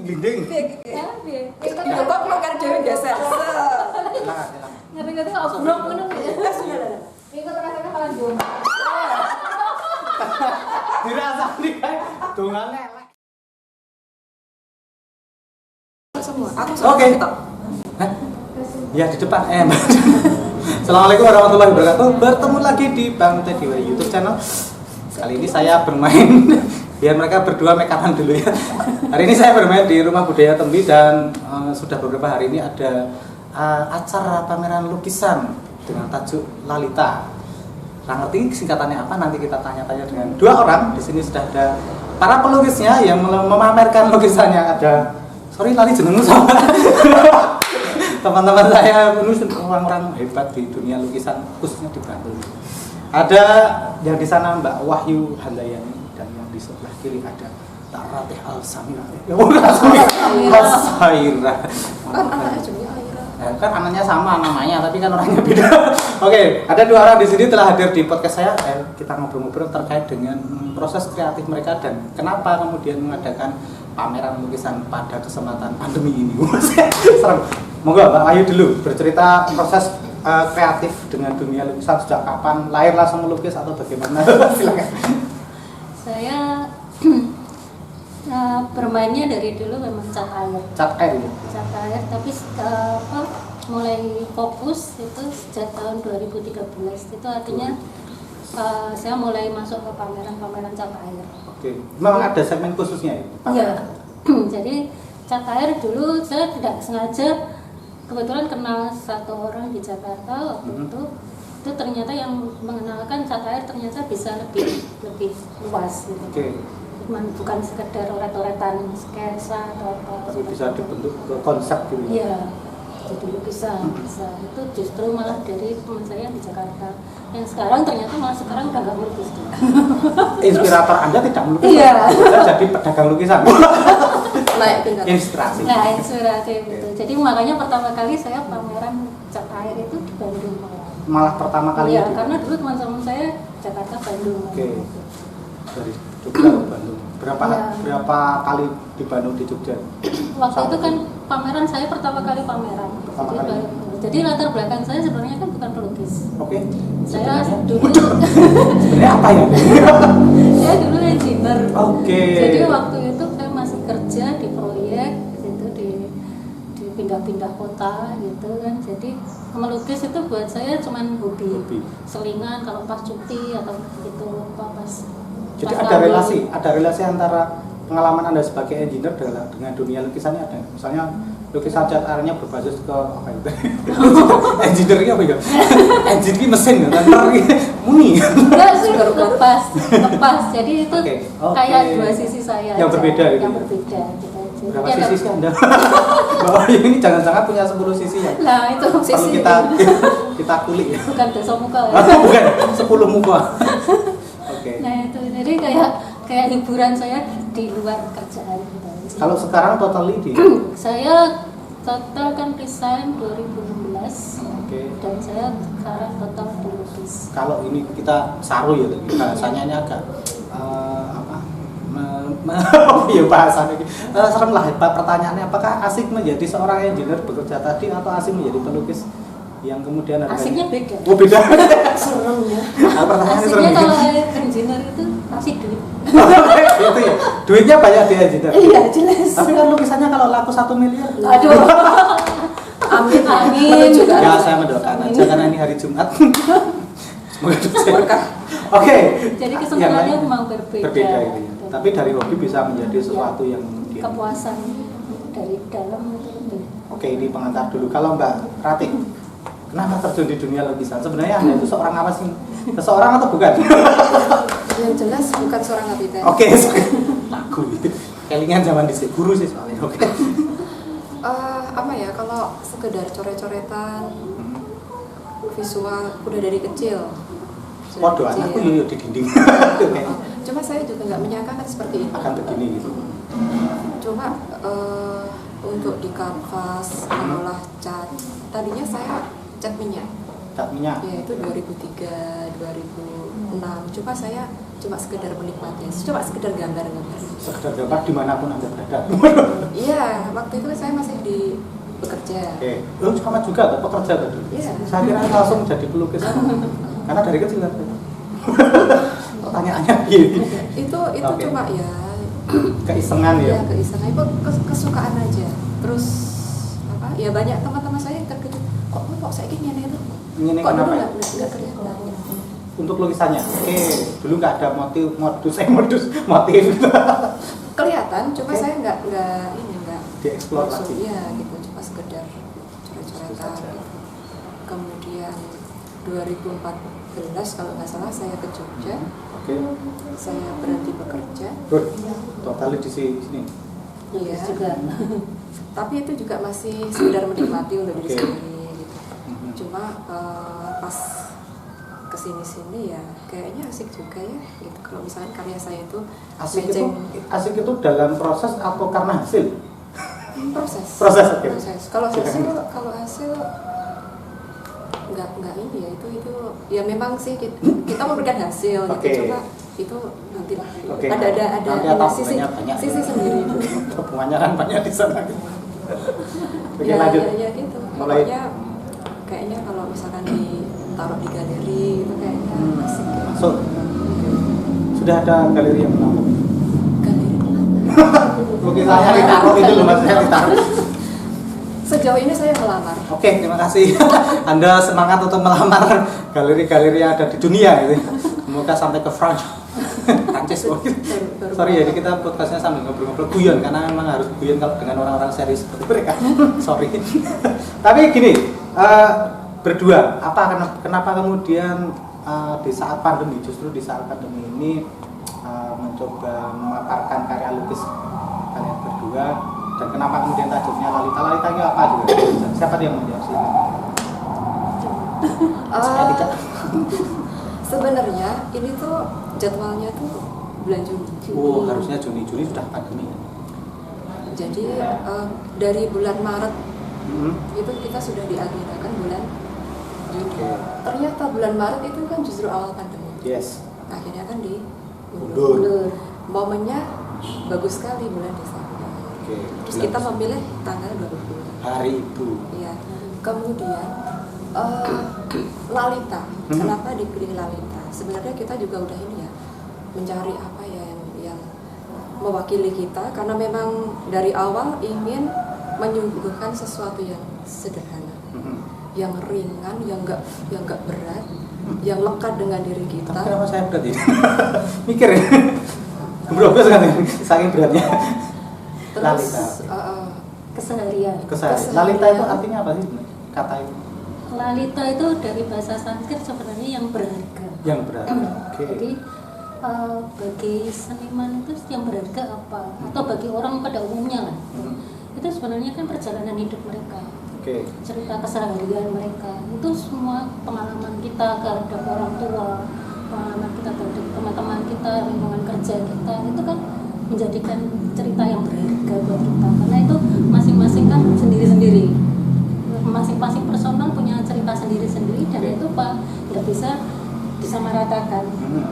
Gending. Ya, piye? Ya kok makan dhewe geser. Ngeri-ngeri kok obrok ngono ya. Iku terasa malah jomblo. Dirasani kae dongane elek. Semua. Aku Oke. Hah? Ya di depan. Assalamualaikum warahmatullahi wabarakatuh. Bertemu lagi di Bang Teddy YouTube channel. Kali ini saya bermain biar mereka berdua make upan dulu ya. Hari ini saya bermain di Rumah Budaya Tembi dan sudah beberapa hari ini ada acara pameran lukisan dengan tajuk Lalita. Nggak ngerti singkatannya apa, nanti kita tanya-tanya dengan dua orang. Di sini sudah ada para pelukisnya yang memamerkan lukisannya. Ada, sorry lali jenengmu sama teman-teman saya, orang-orang hebat di dunia lukisan khususnya di Bantul. Ada yang di sana Mbak Wahyu Handayani dan yang di sebelah kiri ada Tak Ratih Al-Samira. Ya bukan Al-Saira. Kan anaknya juga Aira. Ya, kan anaknya sama namanya tapi kan orangnya beda. Oke, ada dua orang di sini telah hadir di podcast saya. Kita ngobrol-ngobrol terkait dengan proses kreatif mereka dan kenapa kemudian mengadakan pameran lukisan pada kesempatan pandemi ini. Serem. Monggo Mbak Ayu dulu bercerita proses kreatif dengan dunia lukisan sejak kapan, lahir langsung melukis atau bagaimana? Silakan. Saya bermainnya dari dulu memang cat air. Cat air ya. Cat air, tapi mulai fokus itu sejak tahun 2013. Itu artinya saya mulai masuk ke pameran-pameran cat air. Oke. Memang ada segmen khususnya ya? Iya. Jadi cat air dulu saya tidak sengaja kebetulan kenal satu orang di Jakarta waktu itu ternyata yang mengenalkan cat air ternyata bisa lebih luas gitu. Oke. Bukan sekedar oret-oretan sketsa atau apa. Tapi bisa dibentuk ke konsep gitu. Iya. Jadi lukisan bisa. Itu justru malah dari teman saya di Jakarta. Yang sekarang ternyata malah sekarang udah nggak melukis juga. Inspirator Anda tidak melukis? Iya. Saya jadi pedagang lukisan. Naik tingkat. Inspirasi. Nah, inspirasi gitu. Jadi makanya pertama kali saya pameran cat air itu di Bandung. Malah pertama kali Iya, itu? karena dulu teman-teman saya Jakarta Bandung. Oke. Dari Jogja ke Bandung. Berapa kali di Bandung di Jogja? Waktu itu kan pameran saya pertama kali pameran. Pertama kali. Jadi latar belakang saya sebenarnya kan bukan pelukis. Oke. Saya dulu Sebenarnya apa ya? saya dulu engineer. Oke. Jadi waktu itu saya masih kerja di proyek gitu di pindah-pindah kota gitu kan. Jadi melukis itu buat saya cuman hobi. Selingan kalau pas cuti atau gitu pas. Jadi ada relasi antara pengalaman Anda sebagai engineer dengan dunia lukisannya ada. Misalnya lukisan cat airnya berbasis ke apa itu? Engineer-nya apa ya? Engineer ini mesin ya, muni. Enggak sih, lepas. Jadi itu kayak dua sisi saya. Yang berbeda gitu. Yang berbeda gitu. Berapa sisi sih Anda? Bahwa ini jangan-jangan punya 10 sisi ya. Nah, itu perlu sisi kita kulik ya. bukan desa muka ya. Bukan, 10 muka. Oke. Nah, itu jadi kayak hiburan saya di luar kerjaan gitu. Kalau sekarang totally di saya total kan resign 2016. Oke. Dan saya sekarang total melukis. Kalau ini kita saru ya tadi bahasanya ini agak ya bahasanya serem lah. Pertanyaannya apakah asik menjadi seorang engineer bekerja tadi atau asik menjadi pelukis yang kemudian ada Asiknya beda. Oh beda. Seremnya. Pertanyaannya serem. Asiknya kalau engineer itu asik duit. Itu ya. Duitnya banyak di engineer. Iya jelas. Tapi kan lukisannya kalau laku 1 miliar. Aduh. Amin. Juga. Ya saya mendoakan aja karena ini hari Jumat. Semoga berkah. Oke. Jadi kesenangannya memang berbeda. Berbeda itu ya. Tapi dari hobi bisa menjadi sesuatu yang kemudian kepuasan dari dalam itu lebih. Oke, ini pengantar dulu. Kalau Mbak Ratih, kenapa terjun di dunia lukisan? Sebenarnya Anda itu seorang apa sih? Seseorang atau bukan? Yang jelas bukan seorang kapiten. Oke, lagu gitu. Kelingan zaman dhisik guru sih soalnya. Oke. Apa ya, kalau sekedar coret-coretan visual udah dari kecil. Waduh, anakku yuk di dinding. Cuma saya juga nggak menyangka kan seperti ini. Akan begini gitu. Cuma untuk di kanvas mengolah cat, tadinya saya cat minyak. cat minyak. Ya itu 2003, 2006. Cuma saya cuma sekedar menikmati, cuma sekedar gambar-gambar. Sekedar gambar dimanapun Anda berada. Iya, waktu itu saya masih di bekerja. Oke, lu sama juga tuh pekerja tadi. Iya. Saya kira langsung jadi pelukis. Karena dari kecil kan. Pertanyaannya gini. Itu Oke. cuma ya Keisengan ya. ya keisengan itu kesukaan aja. Terus apa? Ya banyak teman-teman saya yang terkejut. Kok saya gini itu? Ini Kok dulu kenapa? nggak kelihatan? Untuk lukisannya. Oke, dulu nggak ada modus. Kelihatan, cuma Oke. saya nggak Dieksplor langsung, lagi. ya gitu, cuma sekedar coret-coretan gitu. Kemudian 2014 kalau nggak salah saya ke Jogja, Oke. saya berhenti bekerja. Good. Totalnya di sini. Iya. juga. Tapi itu juga masih sekedar menikmati untuk diri Oke. sendiri gitu. Mhm. Cuma pas kesini-sini ya kayaknya asik juga ya gitu. Kalau misalkan karya saya itu Asik itu dalam proses atau karena hasil? proses. Oke. Kalau hasil nggak ini ya itu ya memang sih kita memberikan hasil Oke. gitu. Coba itu nanti lah. Oke. Ada Nanti sisi banyak. sisi sendiri. Tabungannya kan banyak di sana. Oke, Ya, lanjut. ya gitu. Mulai. Pokoknya kayaknya kalau misalkan ditaruh di galeri itu kayaknya asik ya. Masuk. Sudah ada galeri yang menampung. Galeri Lukisannya ditaruh itu loh, maksudnya ditaruh. sejauh ini saya melamar. Oke, terima kasih. Anda semangat untuk melamar galeri-galeri yang ada di dunia gitu. Semoga sampai ke Prancis. Sorry ya, kita podcastnya sambil ngobrol-ngobrol guyon karena memang harus guyon kalau dengan orang-orang serius seperti mereka. Sorry. Tapi gini, berdua, kenapa kemudian di saat pandemi, justru di saat pandemi ini mencoba memaparkan karya lukis kalian berdua, dan kenapa kemudian tajuknya Lalita itu apa juga? Siapa yang menjawab sih? Saya tidak. Sebenarnya ini tuh jadwalnya tuh bulan Juni. Oh, harusnya Juni sudah pandemi. Jadi dari bulan Maret Hmm. itu kita sudah diagendakan bulan Juni. Oke. Ternyata bulan Maret itu kan justru awal pandemi. Yes. Akhirnya kan Mundur. diundur. Momennya bagus sekali bulan Desember. Oke. Terus kita memilih tanggal 20. Hari Ibu. Iya. Kemudian Lalita. Kenapa dipilih Lalita? Sebenarnya kita juga udah ini ya mencari apa ya yang mewakili kita karena memang dari awal ingin menyuguhkan sesuatu yang sederhana, yang ringan, yang enggak berat, yang lekat dengan diri kita. Tapi kenapa saya berat ini? Mikir ya. Berobos kan ini, saking beratnya. Terus Lalita. Keseharian. Keseharian. Lalita itu artinya apa sih? Kata itu Lalita itu dari bahasa Sanskrit sebenarnya yang berharga. yang berat. Oke. Jadi bagi seniman itu yang berharga apa? Atau bagi orang pada umumnya lah. Itu sebenarnya kan perjalanan hidup mereka. Oke. Cerita keseharian mereka. Itu semua pengalaman kita terhadap orang tua, pengalaman kita terhadap teman-teman kita, lingkungan kerja kita. Itu kan menjadikan cerita yang berharga buat kita. Karena itu masing-masing kan sendiri-sendiri. Masing-masing personal punya cerita sendiri-sendiri dan itu Pak nggak bisa disamaratakan.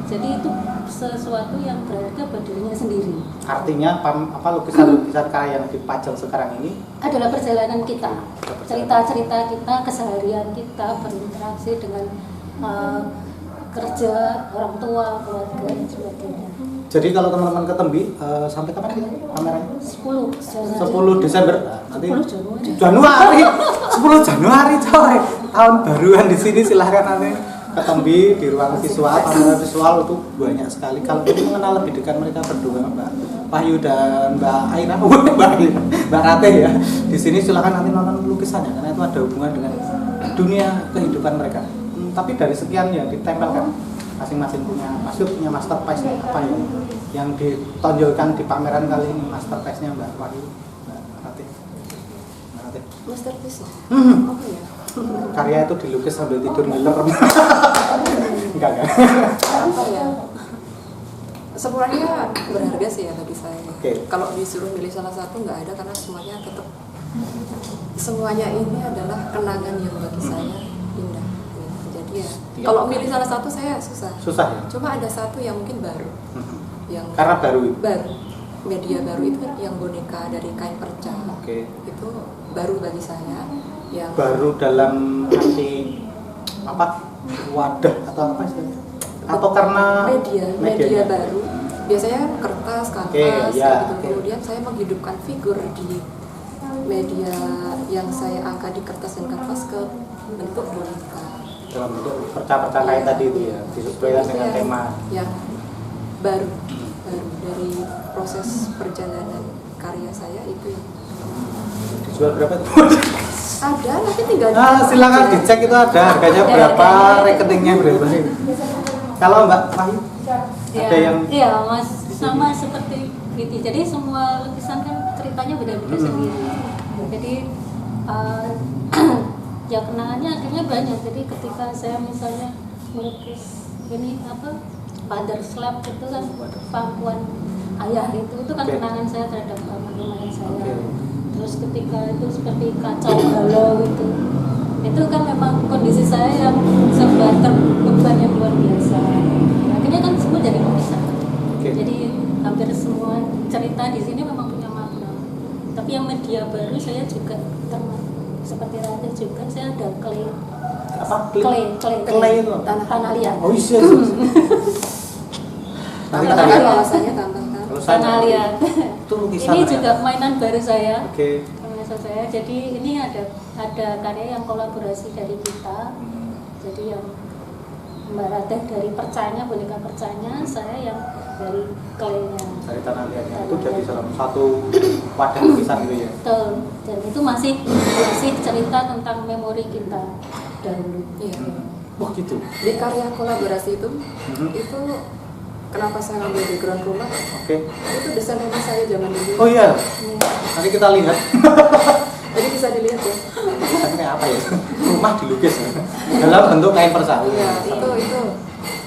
Jadi itu sesuatu yang berharga buat dirinya sendiri. Artinya lukisan-lukisan karya yang dipajang sekarang ini Adalah perjalanan kita, cerita-cerita kita, keseharian kita berinteraksi dengan kerja, orang tua, keluarga dan sebagainya. Jadi kalau teman-teman ke Tembi sampai kapan sih kameranya? 10 Desember. Nanti 10 Januari. Januari. 10 Januari coy. Tahun baruan di sini silahkan nanti ke Tembi di ruang visual, kamera visual itu banyak sekali. Kalau ini mengenal lebih dekat mereka berdua, Mbak Wahyu dan Mbak Aina, Mbak Rate ya. Di sini silahkan nanti nonton lukisannya karena itu ada hubungan dengan dunia kehidupan mereka. Tapi dari sekian yang ditempelkan masing-masing punya masterpiece apa yang ditonjolkan di pameran kali ini, masterpiece-nya Mbak Wahyu, Mbak Rate. Masterpiece. Apa ya? Karya itu dilukis sambil tidur ngiler. Enggak. Apa ya? Semuanya berharga sih ya bagi saya. Oke. Kalau disuruh milih salah satu nggak ada karena semuanya ini adalah kenangan yang bagi saya indah. Iya. Tiap Kalau hari. milih salah satu saya susah. Susah ya. Cuma ada satu yang mungkin baru. Yang Karena baru. baru media baru itu yang boneka dari kain perca. Oke. Itu baru bagi saya. Yang Baru dalam arti apa? Wadah atau apa sih? Atau karena media medianya? baru. Biasanya kertas, kanvas, Oke, ya, gitu. oke. Kemudian saya menghidupkan figur di media yang saya angkat di kertas dan kanvas ke bentuk boneka. Dalam bentuk perca-perca kain tadi itu ya, disesuaikan Itu dengan yang- tema. yang baru dari proses perjalanan karya saya itu yang Dijual berapa tuh? ada, nanti tinggal Silakan aja. dicek itu ada harganya Ada berapa, harganya. rekeningnya berapa sih. Kalau Mbak Wahyu ada yang iya Mas, di sama sini. seperti itu. Jadi semua lukisan kan ceritanya beda-beda sendiri. Jadi ya kenangannya akhirnya banyak. Jadi ketika saya misalnya melukis ini apa father slab itu kan pangkuan ayah itu kan Oke. kenangan saya terhadap almarhum ayah saya. Oke. Terus ketika itu seperti kacau balau itu kan memang kondisi saya yang serba terbeban yang luar biasa. Akhirnya kan semua jadi lukisan. Oke. Jadi hampir semua cerita di sini memang punya makna. Tapi yang media baru saya juga seperti Raja juga saya ada clay apa? clay itu. tanah liat. Oh iya. Nanti kita Tambahkan lihat. wawasannya, tambahkan. Kalau saya Tanah liat. itu lukisan. Ini ya? juga mainan baru saya. Oke. Mainan saya. Jadi ini ada karya yang kolaborasi dari kita. Jadi yang Mbak Ratih dari percanya, boneka percanya, saya yang dari claynya. Dari tanah liatnya itu jadi salah satu wadah lukisan gitu ya. Betul. Dan itu masih cerita tentang memori kita dahulu. Iya. Oh gitu. Di karya kolaborasi itu, Mhm. itu kenapa saya ngambil background rumah? Oke. Itu desain rumah saya zaman dulu. Oh iya. Ini Nanti kita lihat. Jadi bisa dilihat ya. Lukisannya kayak apa ya? Rumah dilukis ya. Dalam bentuk kain perca. Iya, itu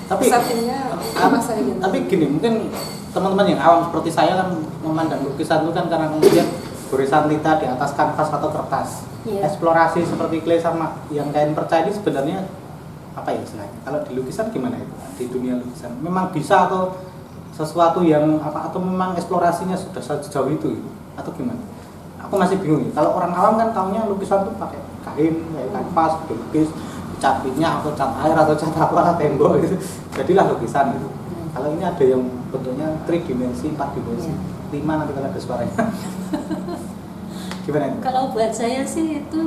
Tapi settingnya rumah saya gitu. tapi gini, mungkin teman-teman yang awam seperti saya kan memandang lukisan itu kan karena kemudian gorisan tinta di atas kanvas atau kertas. Iya. Eksplorasi seperti clay sama yang kain perca ini sebenarnya apa ya istilahnya? Kalau di lukisan gimana itu? Di dunia lukisan memang bisa atau sesuatu yang apa atau memang eksplorasinya sudah sejauh itu gitu? Atau gimana? Aku masih bingung nih. Kalau orang awam kan taunya lukisan tuh pakai kain, kayak kanvas, dilukis, cat minyak atau cat air atau cat apa tembok gitu. Jadilah lukisan gitu. Kalau ini ada yang bentuknya 3 dimensi, 4 dimensi, 5 nanti kalau ada suaranya. Gimana itu? kalau buat saya sih itu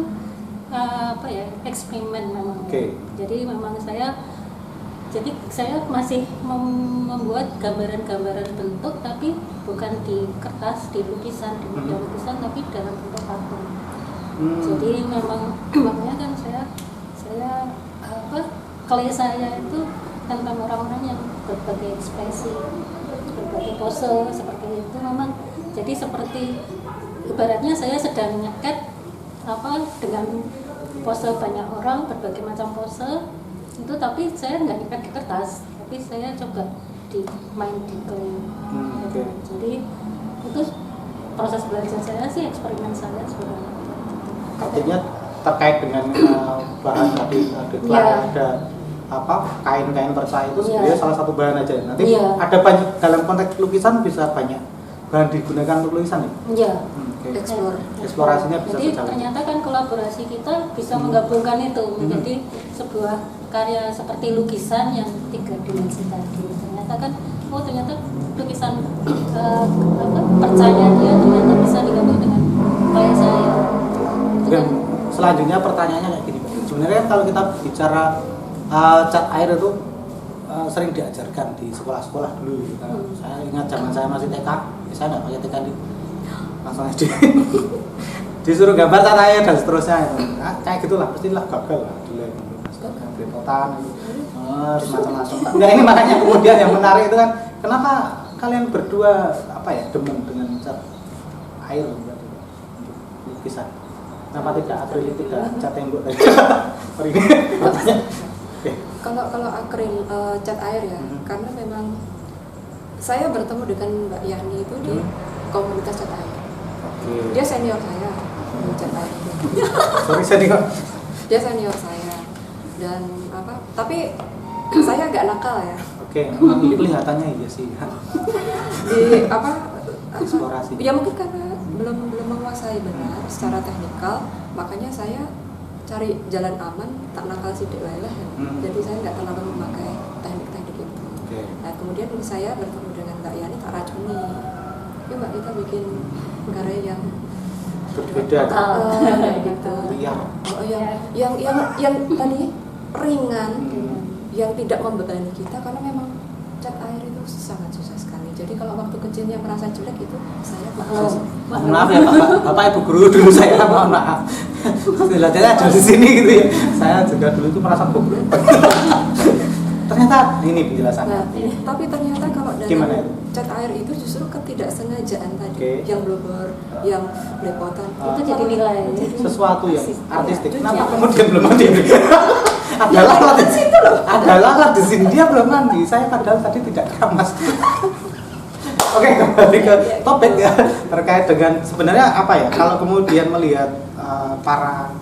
apa ya eksperimen memang. Oke. Jadi memang saya masih membuat gambaran-gambaran bentuk tapi bukan di kertas, di lukisan, di media lukisan tapi dalam bentuk patung. Jadi memang makanya kan saya clay saya itu tentang orang-orang yang berbagai ekspresi, berbagai pose seperti itu memang. Jadi seperti ibaratnya saya sedang nyeket dengan pose banyak orang, berbagai macam pose itu, tapi saya nggak nyeket di kertas, tapi saya coba main di clay. Oke. Jadi itu proses belajar saya sih, eksperimen saya sebenarnya. Artinya terkait dengan bahan tadi ada apa kain-kain perca itu sebenarnya salah satu bahan aja. Nanti ada banyak dalam konteks lukisan bisa banyak bahan digunakan untuk lukisan ya. Iya. Oke. Eksplorasinya bisa Jadi sejauh itu. ternyata kan kolaborasi kita bisa menggabungkan itu menjadi sebuah karya seperti lukisan yang 3 dimensi tadi. Ternyata kan ternyata lukisan percaya dia ternyata bisa digabung dengan karya saya. Itu Dan kan selanjutnya pertanyaannya kayak gini, Pak. Sebenarnya kalau kita bicara cat air itu sering diajarkan di sekolah-sekolah dulu. Saya ingat zaman saya masih TK, saya nggak pakai TK langsung aja disuruh gambar cat air dan seterusnya itu. Nah, kayak gitulah, pastilah gagal lah dulu belepotan semacam-macam. Nah ini makanya kemudian yang menarik itu kan kenapa kalian berdua demen dengan cat air untuk lukisan? Kenapa tidak akrilik, tidak cat tembok tadi? Sorry pertanyaan. Oke. Kalau akril cat air ya, karena memang saya bertemu dengan Mbak Yani itu di komunitas cat air. Oke. Dia senior saya di cat air. Sorry senior. Dia senior saya. dan apa? Tapi saya agak nakal ya. Oke, kelihatannya iya sih. Di apa? Eksplorasi. Ya mungkin karena belum menguasai benar secara teknikal, makanya saya cari jalan aman, tak nakal sidik wae lah. Jadi saya nggak terlalu memakai teknik-teknik itu. Oke. Nah kemudian saya bertemu dengan Mbak Yani, tak racuni. Yuk Mbak, kita bikin karya yang Berbeda. gitu. Iya. Oh, yang tadi ringan, yang tidak membebani kita, karena memang cat air itu sangat susah sekali. Jadi kalau waktu kecilnya merasa jelek itu saya Mohon maaf ya Bapak Ibu guru dulu saya, mohon maaf. Istilahnya ada di sini gitu ya. Saya juga dulu itu merasa goblok. Ternyata ini penjelasannya. Nah, tapi ternyata kalau dari Gimana itu? cat air itu justru ketidaksengajaan tadi, Oke. yang blubber, yang belepotan, Itu jadi nilai. Sesuatu yang artistik. Itu Kenapa jadi- kemudian belum mandi? Ada lalat di situ loh. Ada lalat di sini, dia belum mandi. Saya padahal tadi tidak keramas. Oke, kembali ke topik ya, terkait dengan sebenarnya apa ya, kalau kemudian melihat para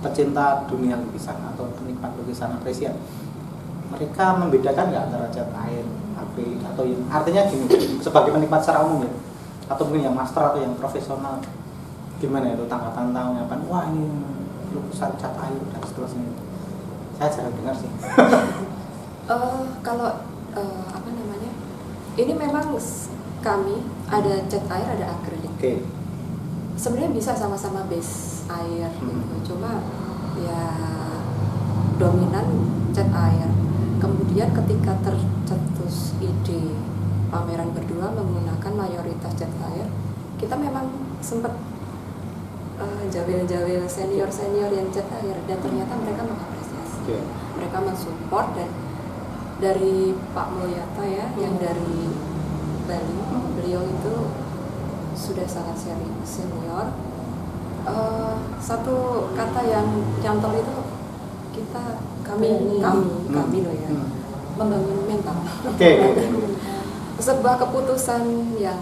pecinta dunia lukisan atau penikmat lukisan apresiat, mereka membedakan nggak antara cat air, akrilik, atau yang artinya gini, sebagai penikmat secara umum ya, atau mungkin yang master atau yang profesional, gimana itu tanggapan wah ini lukisan cat air dan seterusnya. Saya jarang dengar sih. Kalau apa namanya, ini memang kami ada cat air, ada akrilik. Oke. Sebenarnya bisa sama-sama base air gitu, cuma ya dominan cat air. Kemudian ketika tercetus ide pameran berdua menggunakan mayoritas cat air, kita memang sempat jawil-jawil senior yang cat air, dan ternyata mereka mengapresiasi. Oke. Mereka mensupport, dan dari Pak Mulyata ya, yang dari Bali, beliau itu sudah sangat senior. Satu kata yang nyantol itu kami loh ya, membangun mental. Oke. Sebuah keputusan yang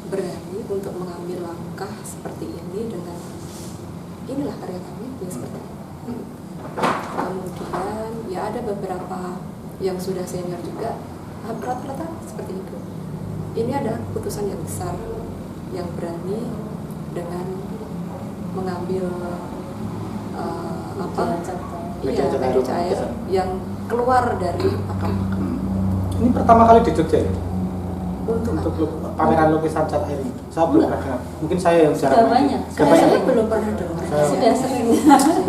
berani untuk mengambil langkah seperti ini, dengan inilah karya kami ya, seperti ini. Kemudian ya ada beberapa yang sudah senior juga, rata-rata seperti itu. Ini ada keputusan yang besar, yang berani dengan mengambil Media cat air. yang keluar dari akal. Ini pertama kali di Jogja ya? Untuk pameran lukisan cat air ini. Saya belum pernah dengar. Mungkin saya yang Sudah jarang. banyak. Sudah saya banyak. belum pernah dengar. Sudah sering.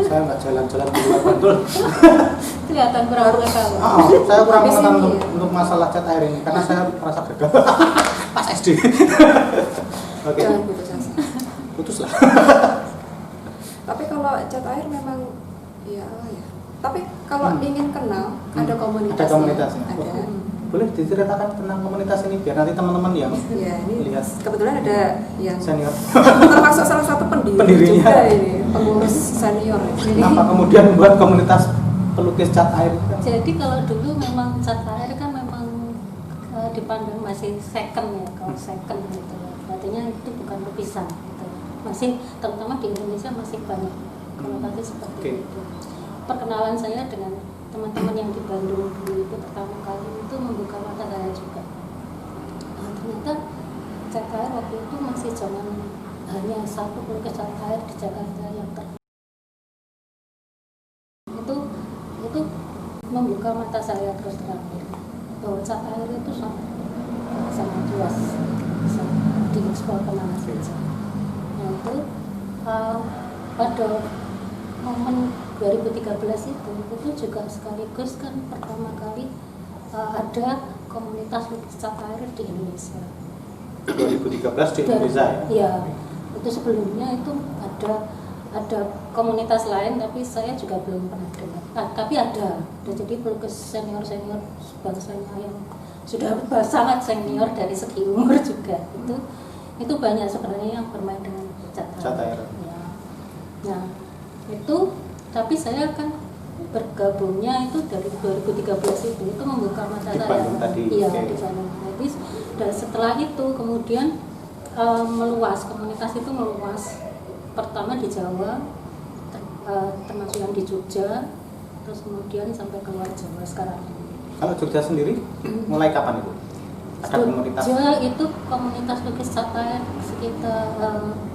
Saya nggak jalan-jalan di luar Bantul. Kelihatan kurang pengetahuan. Saya kurang Di sini, pengetahuan ya. untuk masalah cat air ini karena saya merasa gagal pas SD. Oke. Jangan putus asa. Putus lah. Tapi kalau cat air memang ya. Tapi kalau ingin kenal, ada komunitasnya. Ada komunitasnya. Ada. Boleh diceritakan tentang komunitas ini biar nanti teman-teman yang Ya, ini lihat kebetulan ada yang senior. termasuk salah satu pendiri Pendirinya. juga ini, pengurus senior. Kenapa kemudian membuat komunitas pelukis cat air? Jadi kalau dulu memang cat air kan memang dipandang masih second ya, kalau second gitu. Artinya itu bukan lukisan gitu. Masih terutama di Indonesia masih banyak konotasi seperti Oke. itu. Perkenalan saya dengan teman-teman yang di Bandung dulu itu pertama kali itu membuka mata saya juga. Nah, ternyata cat air waktu itu masih zaman hanya satu pelukis cat air di Jakarta yang itu membuka mata saya terus terang bahwa cat air itu sangat luas, bisa dieksplor kemana saja. Nah itu pada momen 2013 itu juga sekaligus kan pertama kali ada komunitas lukis cat air di Indonesia. 2013 di Indonesia ya? Iya, itu sebelumnya itu ada komunitas lain tapi saya juga belum pernah dengar. Tapi ada jadi pelukis senior bangsanya yang sudah sangat senior dari segi umur juga itu banyak sebenarnya yang bermain dengan cat air. Ya. Nah itu tapi saya kan bergabungnya itu dari 2013 itu membuka mata Di saya. Bandung tadi. Iya, Oke. di Bandung. Jadi dan setelah itu kemudian meluas, komunitas itu meluas. Pertama di Jawa, termasuk yang di Jogja, terus kemudian sampai keluar Jawa sekarang. Kalau Jogja sendiri mulai kapan itu? Ada komunitas? Jogja itu komunitas lukis cat air sekitar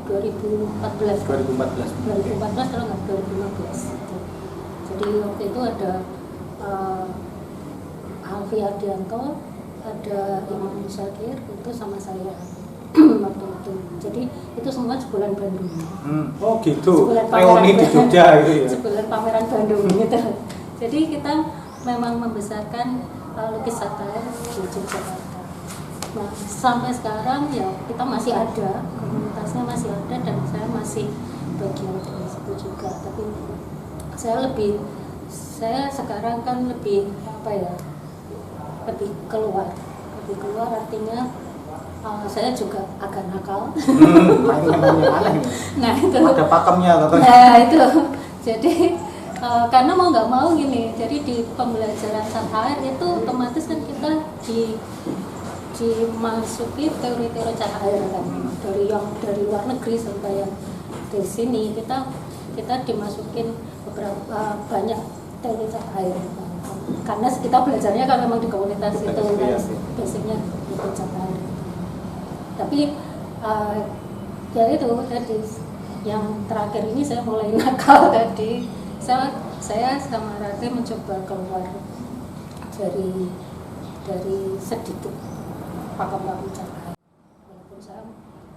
2014 kalau nggak 2015 gitu. Jadi waktu itu ada Alfi Ardianto, ada Imam Musakir itu sama saya waktu itu. Jadi itu semua sebulan Bandung. Oh gitu. Sebulan Reuni di Jogja gitu ya. Sebulan pameran Bandung gitu. Jadi kita memang membesarkan lukis cat air di Yogyakarta. Nah, sampai sekarang ya kita masih ada, komunitasnya masih ada dan saya masih bagian dari situ juga. Tapi saya sekarang kan lebih apa ya, lebih keluar artinya saya juga agak nakal. Nah itu ada pakemnya katanya. Nah itu jadi karena mau nggak mau gini, jadi di pembelajaran cat air itu otomatis kan kita dimasuki teori-teori cat air kan, dari luar negeri sampai yang di sini kita dimasukin beberapa banyak teori cat air karena kita belajarnya kan memang di komunitas itu kan basicnya itu cat air. Tapi ya itu tadi yang terakhir ini saya mulai nakal tadi, saya sama Rati mencoba keluar dari sedikit pakem cat air. Walaupun saya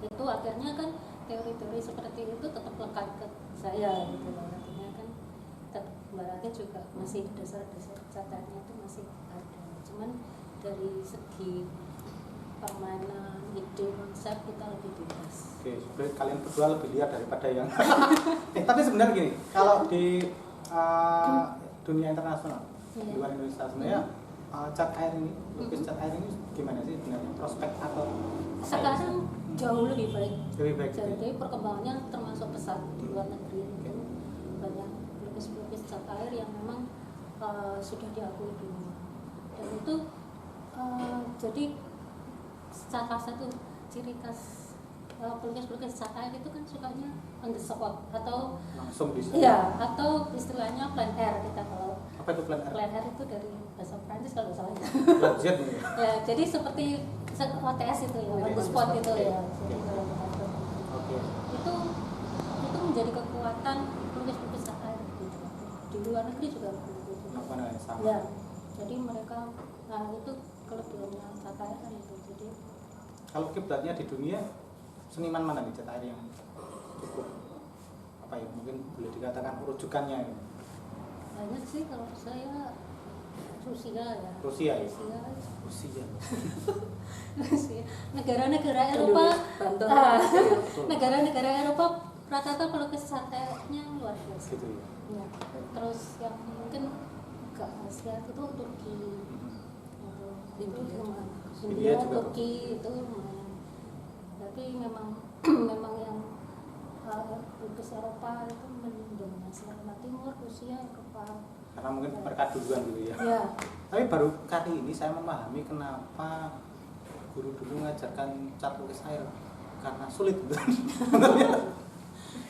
itu akhirnya kan teori-teori seperti itu tetap lekat ke saya gitu loh. Artinya kan berarti juga masih dasar-dasar cat airnya itu masih ada. Cuman dari segi permainan, ide, konsep kita lebih bebas. Oke, sebenarnya kalian berdua lebih liar daripada yang tapi sebenarnya gini, kalau di dunia internasional, di luar Indonesia sebenarnya cat air ini, lukis cat air ini gimana sih sebenarnya prospek atau sekarang jauh lebih baik. Jadi perkembangannya termasuk pesat di luar negeri itu banyak lukis-lukis cat air yang memang sudah diakui dunia. Dan itu jadi salah satu ciri khas pelukis-pelukis cat air itu kan sukanya on the spot atau langsung bisa. Iya, atau istilahnya plein air kita kalau. Apa itu plein air? Plein air itu dari bahasa Prancis kalau salah. Budget nih. Ya, jadi seperti OTS itu ya, on the spot itu ya. Jadi kalau Oke. itu menjadi kekuatan pelukis-pelukis cat air gitu. Di luar negeri juga begitu. Apa namanya sama? Ya, jadi mereka itu kelebihannya cat air kan itu. Jadi kalau kiblatnya di dunia, seniman mana nih cat air yang cukup apa ya, mungkin boleh dikatakan rujukannya ini? banyak sih kalau saya Rusia ya. Rusia ya? Rusia. Rusia. Negara-negara Eropa, Banten. negara-negara Eropa rata-rata pelukis cat airnya luar biasa. Gitu ya. Ya. Terus yang mungkin ke Asia itu Turki, India juga. Turki itu lumayan. Tapi memang yang lukis Eropa itu mendominasi Eropa Timur, Rusia, Eropa. Karena mungkin mereka duluan gitu ya. Ya. Tapi baru kali ini saya memahami kenapa guru dulu mengajarkan cat lukis air, karena sulit.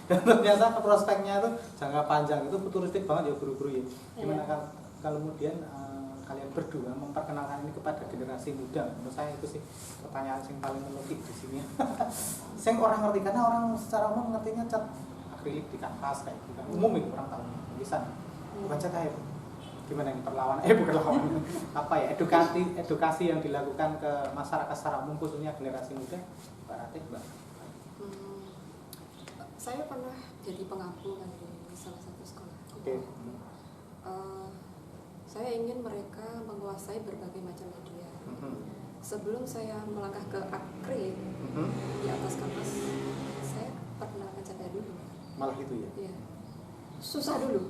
Dan ternyata prospeknya itu jangka panjang, itu futuristik banget ya guru-guru ya. Gimana kalau kemudian kalian berdua memperkenalkan ini kepada generasi muda? Menurut saya itu sih pertanyaan yang paling menarik di sini. Saya orang ngerti, karena orang secara umum ngertinya cat akrilik di kanvas kayak gitu kan. Umum itu orang tahu tulisan, bukan cat air. Gimana ini perlawanan? Bukan lawanan. Apa ya, edukasi yang dilakukan ke masyarakat secara umum, khususnya generasi muda, Mbak Ratih, Mbak? Saya pernah jadi pengampu kan di salah satu sekolah. Oke. Saya ingin mereka menguasai berbagai macam media. Sebelum saya melangkah ke akrilik di atas kanvas, saya perkenalkan cat air dulu. Malah itu ya? Iya. Susah dulu.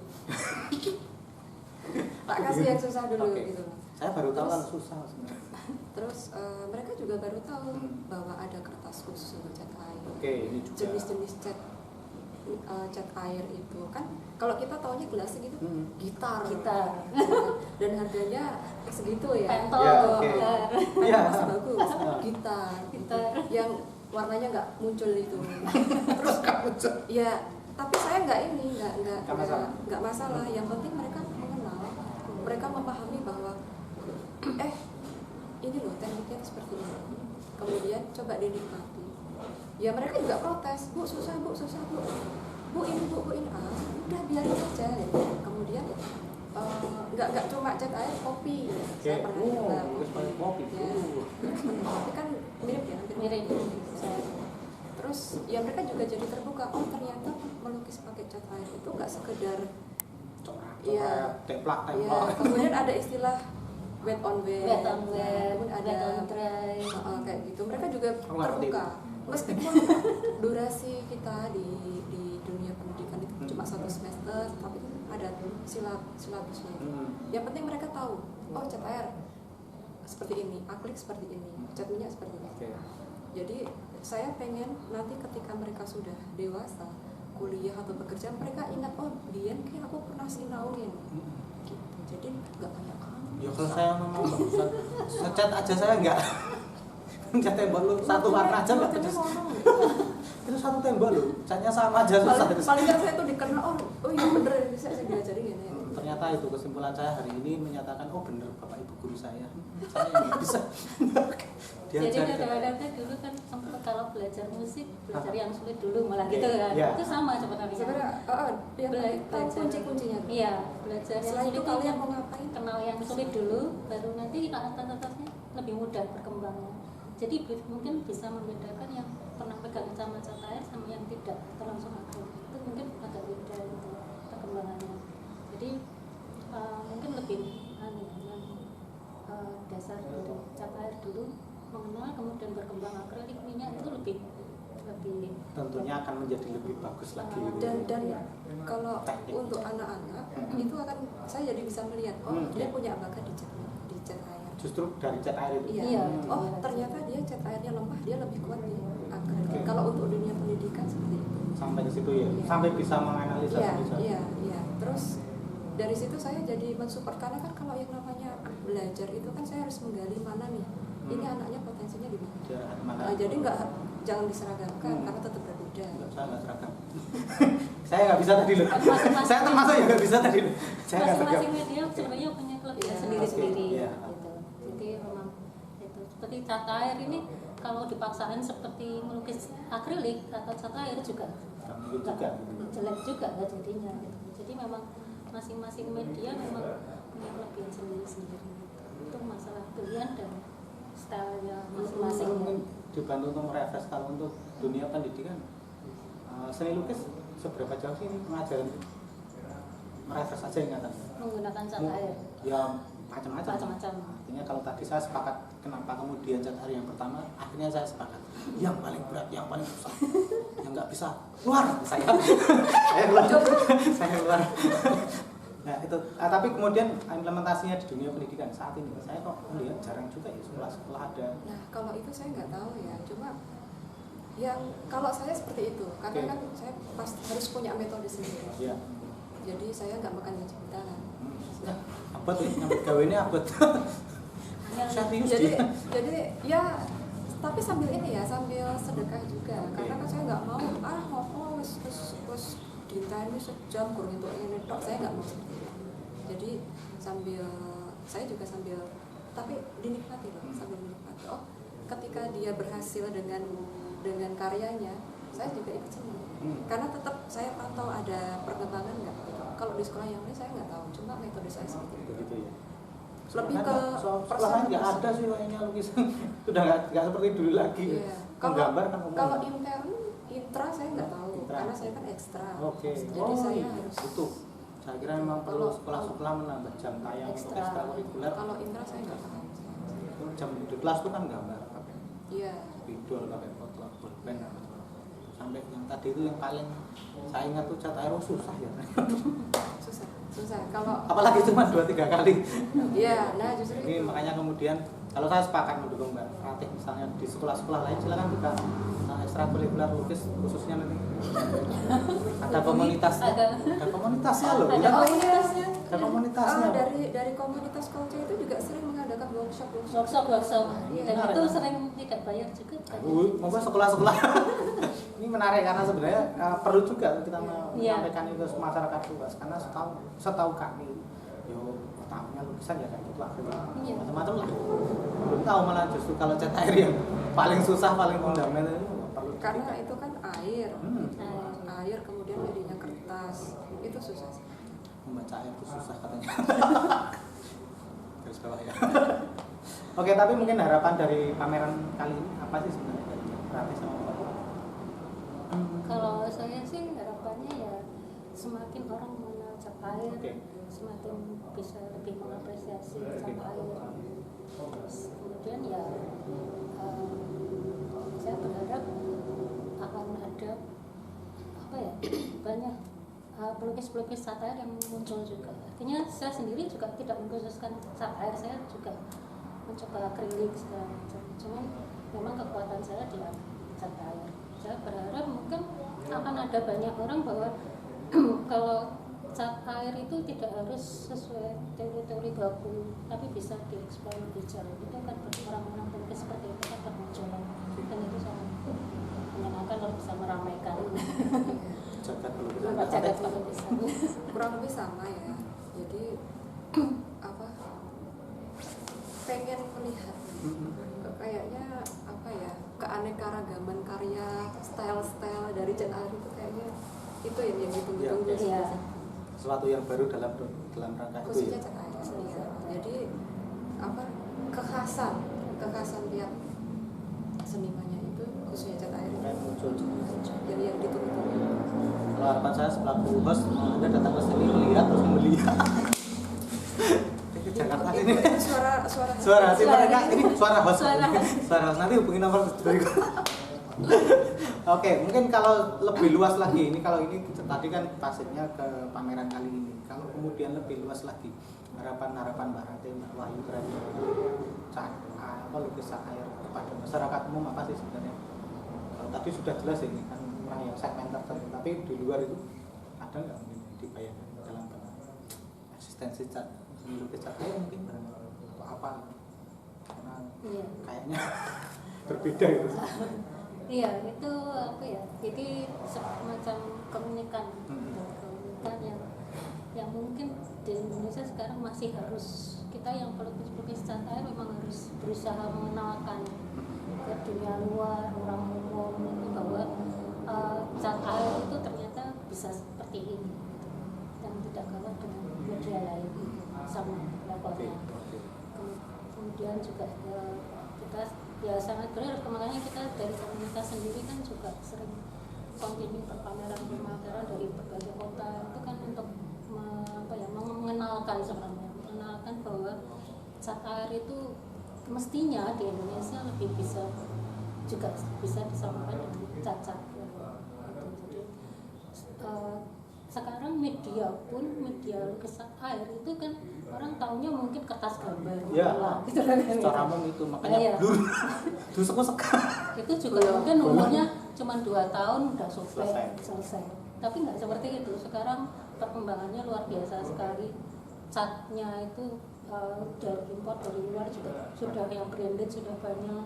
Tak kasih yang susah dulu gitu. Saya baru tahu kan susah sebenarnya. Terus mereka juga baru tahu bahwa ada kertas khusus untuk cat air. Oke, ini juga. Jenis-jenis cat air itu kan kalau kita taunya gelas gitu, gitar dan harganya segitu ya. Pentol, ya, okay. Ya, masih bagus. Gitar yang warnanya nggak muncul itu. Terus ya, tapi saya nggak masalah. Yang penting mereka mengenal mereka memahami bahwa ini loh tekniknya seperti ini, kemudian coba dinikmati. Ya mereka juga protes, bu susah bu, bu ini udah biarin aja. Kemudian nggak cuma cat air, kopi saya pernah coba kopi ya. Tapi kan mirip ya, hampir Mirip. Terus ya mereka juga jadi terbuka, oh ternyata melukis pakai cat air itu nggak sekedar templak. ya, kemudian ada istilah wet on wet, wet ada on dry. kayak gitu. Mereka juga terbuka meskipun durasi kita di dunia pendidikan itu cuma 1 semester, tapi ada silabusnya. Yang penting mereka tahu, oh cat air seperti ini, akrilik seperti ini, cat minyak seperti ini. Jadi saya pengen nanti ketika mereka sudah dewasa, kuliah atau bekerja, mereka ingat, oh Dian kayak aku pernah sinauin gitu. Jadi nggak banyak Ya kalau saya memang bagusan ngecat aja saya enggak. Ngecat tembok lu satu warna aja enggak pedes. Itu satu tembok lu, catnya sama aja susah. Paling kan saya tuh dikenal, oh iya bener bisa saya diajarin gini. Ternyata itu kesimpulan saya hari ini menyatakan, oh bener Bapak Ibu guru saya nggak bisa. Jadi kadang-kadang dulu kan sempat kalau belajar musik, belajar yang sulit dulu malah gitu kan. Ya. Itu sama sebenarnya. Sebenarnya tahu kunci-kuncinya. Iya, belajar yang Setelah sulit itu kalian mau ngapain? Kenal yang sulit dulu, baru nanti atas-atasnya lebih mudah berkembangnya. Jadi mungkin bisa membedakan yang pernah pegang sama cat air sama yang tidak atau langsung akrilik. Itu mungkin agak beda gitu perkembangannya. Jadi mungkin lebih dasar dari cat air dulu mengenal, kemudian berkembang akrilik minyak itu lebih tentunya akan menjadi lebih bagus lagi. Dan kalau untuk anak-anak itu akan saya jadi bisa melihat, oh dia punya bakat di cat air. Justru dari cat air itu. Iya. Oh ternyata dia cat airnya lemah, dia lebih kuat di akrilik. Kalau untuk dunia pendidikan seperti itu. Sampai ke situ ya. Sampai bisa menganalisa. Iya. Terus dari situ saya jadi mensupport, karena kan kalau yang namanya belajar itu kan saya harus menggali mana nih ini anaknya potensinya di mana. Jadi jangan diseragamkan karena tetap berbeda. Saya nggak seragam. Saya nggak bisa tadi loh. Saya termasuk yang nggak bisa tadi loh. Masing-masing media sebenarnya punya kelebihan sendiri-sendiri. Iya. Gitu. Jadi memang itu seperti cat air ini kalau dipaksain seperti melukis akrilik atau cat air juga jelek juga jadinya. Gitu. Jadi memang masing-masing media memang punya kelebihan sendiri-sendiri. Itu masalah pilihan dan stylenya masing-masing. Mungkin dibantu untuk merefresh kalau untuk dunia pendidikan, seni lukis seberapa jauh sih ini pengajaran merefresh aja ingatan? Menggunakan cat air. Ya macam-macam. Artinya kalau tadi saya sepakat kenapa kemudian cat air yang pertama, akhirnya saya sepakat yang paling berat, yang paling susah, yang nggak bisa keluar saya keluar. Nah itu, tapi kemudian implementasinya di dunia pendidikan saat ini saya kok melihat jarang juga ya sekolah-sekolah ada. Nah kalau itu saya nggak tahu ya, cuma yang kalau saya seperti itu karena kan saya pasti harus punya metode sendiri. Iya. Jadi saya nggak makan gaji bulanan. Nah, abot ya, nyambut gawe ini abot. Serius jadi ya, tapi sambil ini ya, sambil sedekah juga. Karena kan saya nggak mau terus ditanya sejam kurang untuk ini tok, saya nggak mau seperti itu. Jadi saya juga sambil tapi dinikmati loh, sambil menikmati. Oh, ketika dia berhasil dengan karyanya, saya juga ikut senang. Karena tetap saya pantau ada perkembangan nggak. Kalau di sekolah yang lain saya nggak tahu, cuma metode saya seperti itu. Begitu ya. Lebih ke persoalan nggak ada sih kayaknya lukisan. Sudah nggak seperti dulu lagi. Iya. Kalau intern, intra saya nggak tahu, karena saya kan ekstra. Oke. Jadi saya harus itu. Saya kira memang perlu sekolah-sekolah menambah jam tayang untuk ekstrakurikuler. Kalau intra saya nggak paham. Jam di kelas itu kan gambar pakai. Iya. Spidol pakai foto, pulpen. Sampai yang tadi itu yang paling saya ingat tuh cat air susah ya. Susah. Kalau apalagi cuma 2-3 kali. Iya, nah justru ini itu. makanya kemudian kalau saya sepakat mendukung Mbak Ratih misalnya di sekolah-sekolah lain silakan buka ekstrakurikuler lukis khususnya nanti. Ada komunitasnya. Ada komunitasnya loh. Ada komunitasnya. Ada komunitasnya. Dari komunitas culture itu juga sering mengadakan workshop. Dan itu sering tidak bayar juga. Monggo sekolah-sekolah. Ini menarik karena sebenarnya perlu juga kita menyampaikan itu ke masyarakat luas karena setahu kami tahunya lukisan ya kayak gitu akrilik Iya. macam-macam lah. Belum tahu malah justru kalau cat air yang paling susah, paling fundamental itu perlu. Karena itu kan air, Nah, air kemudian jadinya kertas, itu susah sih. Membaca air itu susah katanya. Garis bawah ya. Oke, tapi mungkin harapan dari pameran kali ini apa sih sebenarnya dari Rati sama Bapak? kalau saya sih harapannya ya semakin orang mengenal cat air, Oke. semakin bisa lebih mengapresiasi cat air. Terus kemudian ya saya berharap akan ada apa ya banyak pelukis-pelukis cat air yang muncul juga. Artinya saya sendiri juga tidak mengkhususkan cat air, saya juga mencoba akrilik segala macam. Cuman memang kekuatan saya di cat air. Saya berharap mungkin akan ada banyak orang bahwa kalau cat air itu tidak harus sesuai teori-teori baku, tapi bisa dieksplor lebih jauh. Itu kan orang-orang pelukis seperti itu kan bermunculan, dan itu sangat menyenangkan kalau bisa meramaikan Jagat dulu. jagat pelukisan. Kurang lebih sama ya. Jadi apa? Pengen melihat kayaknya apa ya, keanekaragaman karya, style-style dari cat air itu kayaknya itu yang ditunggu-tunggu sih. Iya. Sesuatu yang baru dalam rangka itu Khususnya ya. cat air. Iya. Jadi apa, kekhasan tiap senimannya itu khususnya cat air Kayak muncul. jadi yang ditunggu-tunggu. Kalau harapan saya selaku host, Anda datang ke sini melihat terus membeli. Di Jakarta ini. Suara hati mereka ini suara host. Suara host nanti hubungi nomor berikut. Oke, mungkin kalau lebih luas lagi ini, kalau ini tadi kan pasifnya ke pameran kali ini. Kalau kemudian lebih luas lagi, harapan Mbak Rati, Mbak Wahyu terhadap lukis cat air kepada masyarakat umum apa sih sebenarnya? Kalau tadi sudah jelas ini kan orang yang segmen tertentu, tapi di luar itu ada nggak mungkin dibayangkan dalam eksistensi lukis cat air mungkin atau apa? Karena Iya. kayaknya berbeda itu. Iya, itu apa ya? Jadi semacam keunikan, keunikan yang mungkin di Indonesia sekarang masih harus, kita yang pelukis-pelukis cat air memang harus berusaha mengenalkan ke dunia luar, orang umum itu bahwa cat air itu ternyata bisa seperti ini dan tidak kalah dengan media lain sama levelnya. Kemudian juga kita ya sangat berharap, makanya kita dari komunitas sendiri kan juga sering continue pameran dari berbagai kota itu kan untuk mengenalkan bahwa cat air itu mestinya di Indonesia lebih bisa disamakan dengan cat jadi sekarang media lukis cat air itu kan orang taunya mungkin kertas gambar ya, gitu kan. Secara umum itu makanya Iya. blur. Tusuk-tusuk. Itu juga mungkin umurnya cuma 2 tahun udah selesai. Tapi nggak seperti itu. Sekarang perkembangannya luar biasa sekali. Catnya itu dari impor dari luar juga sudah yang branded sudah banyak.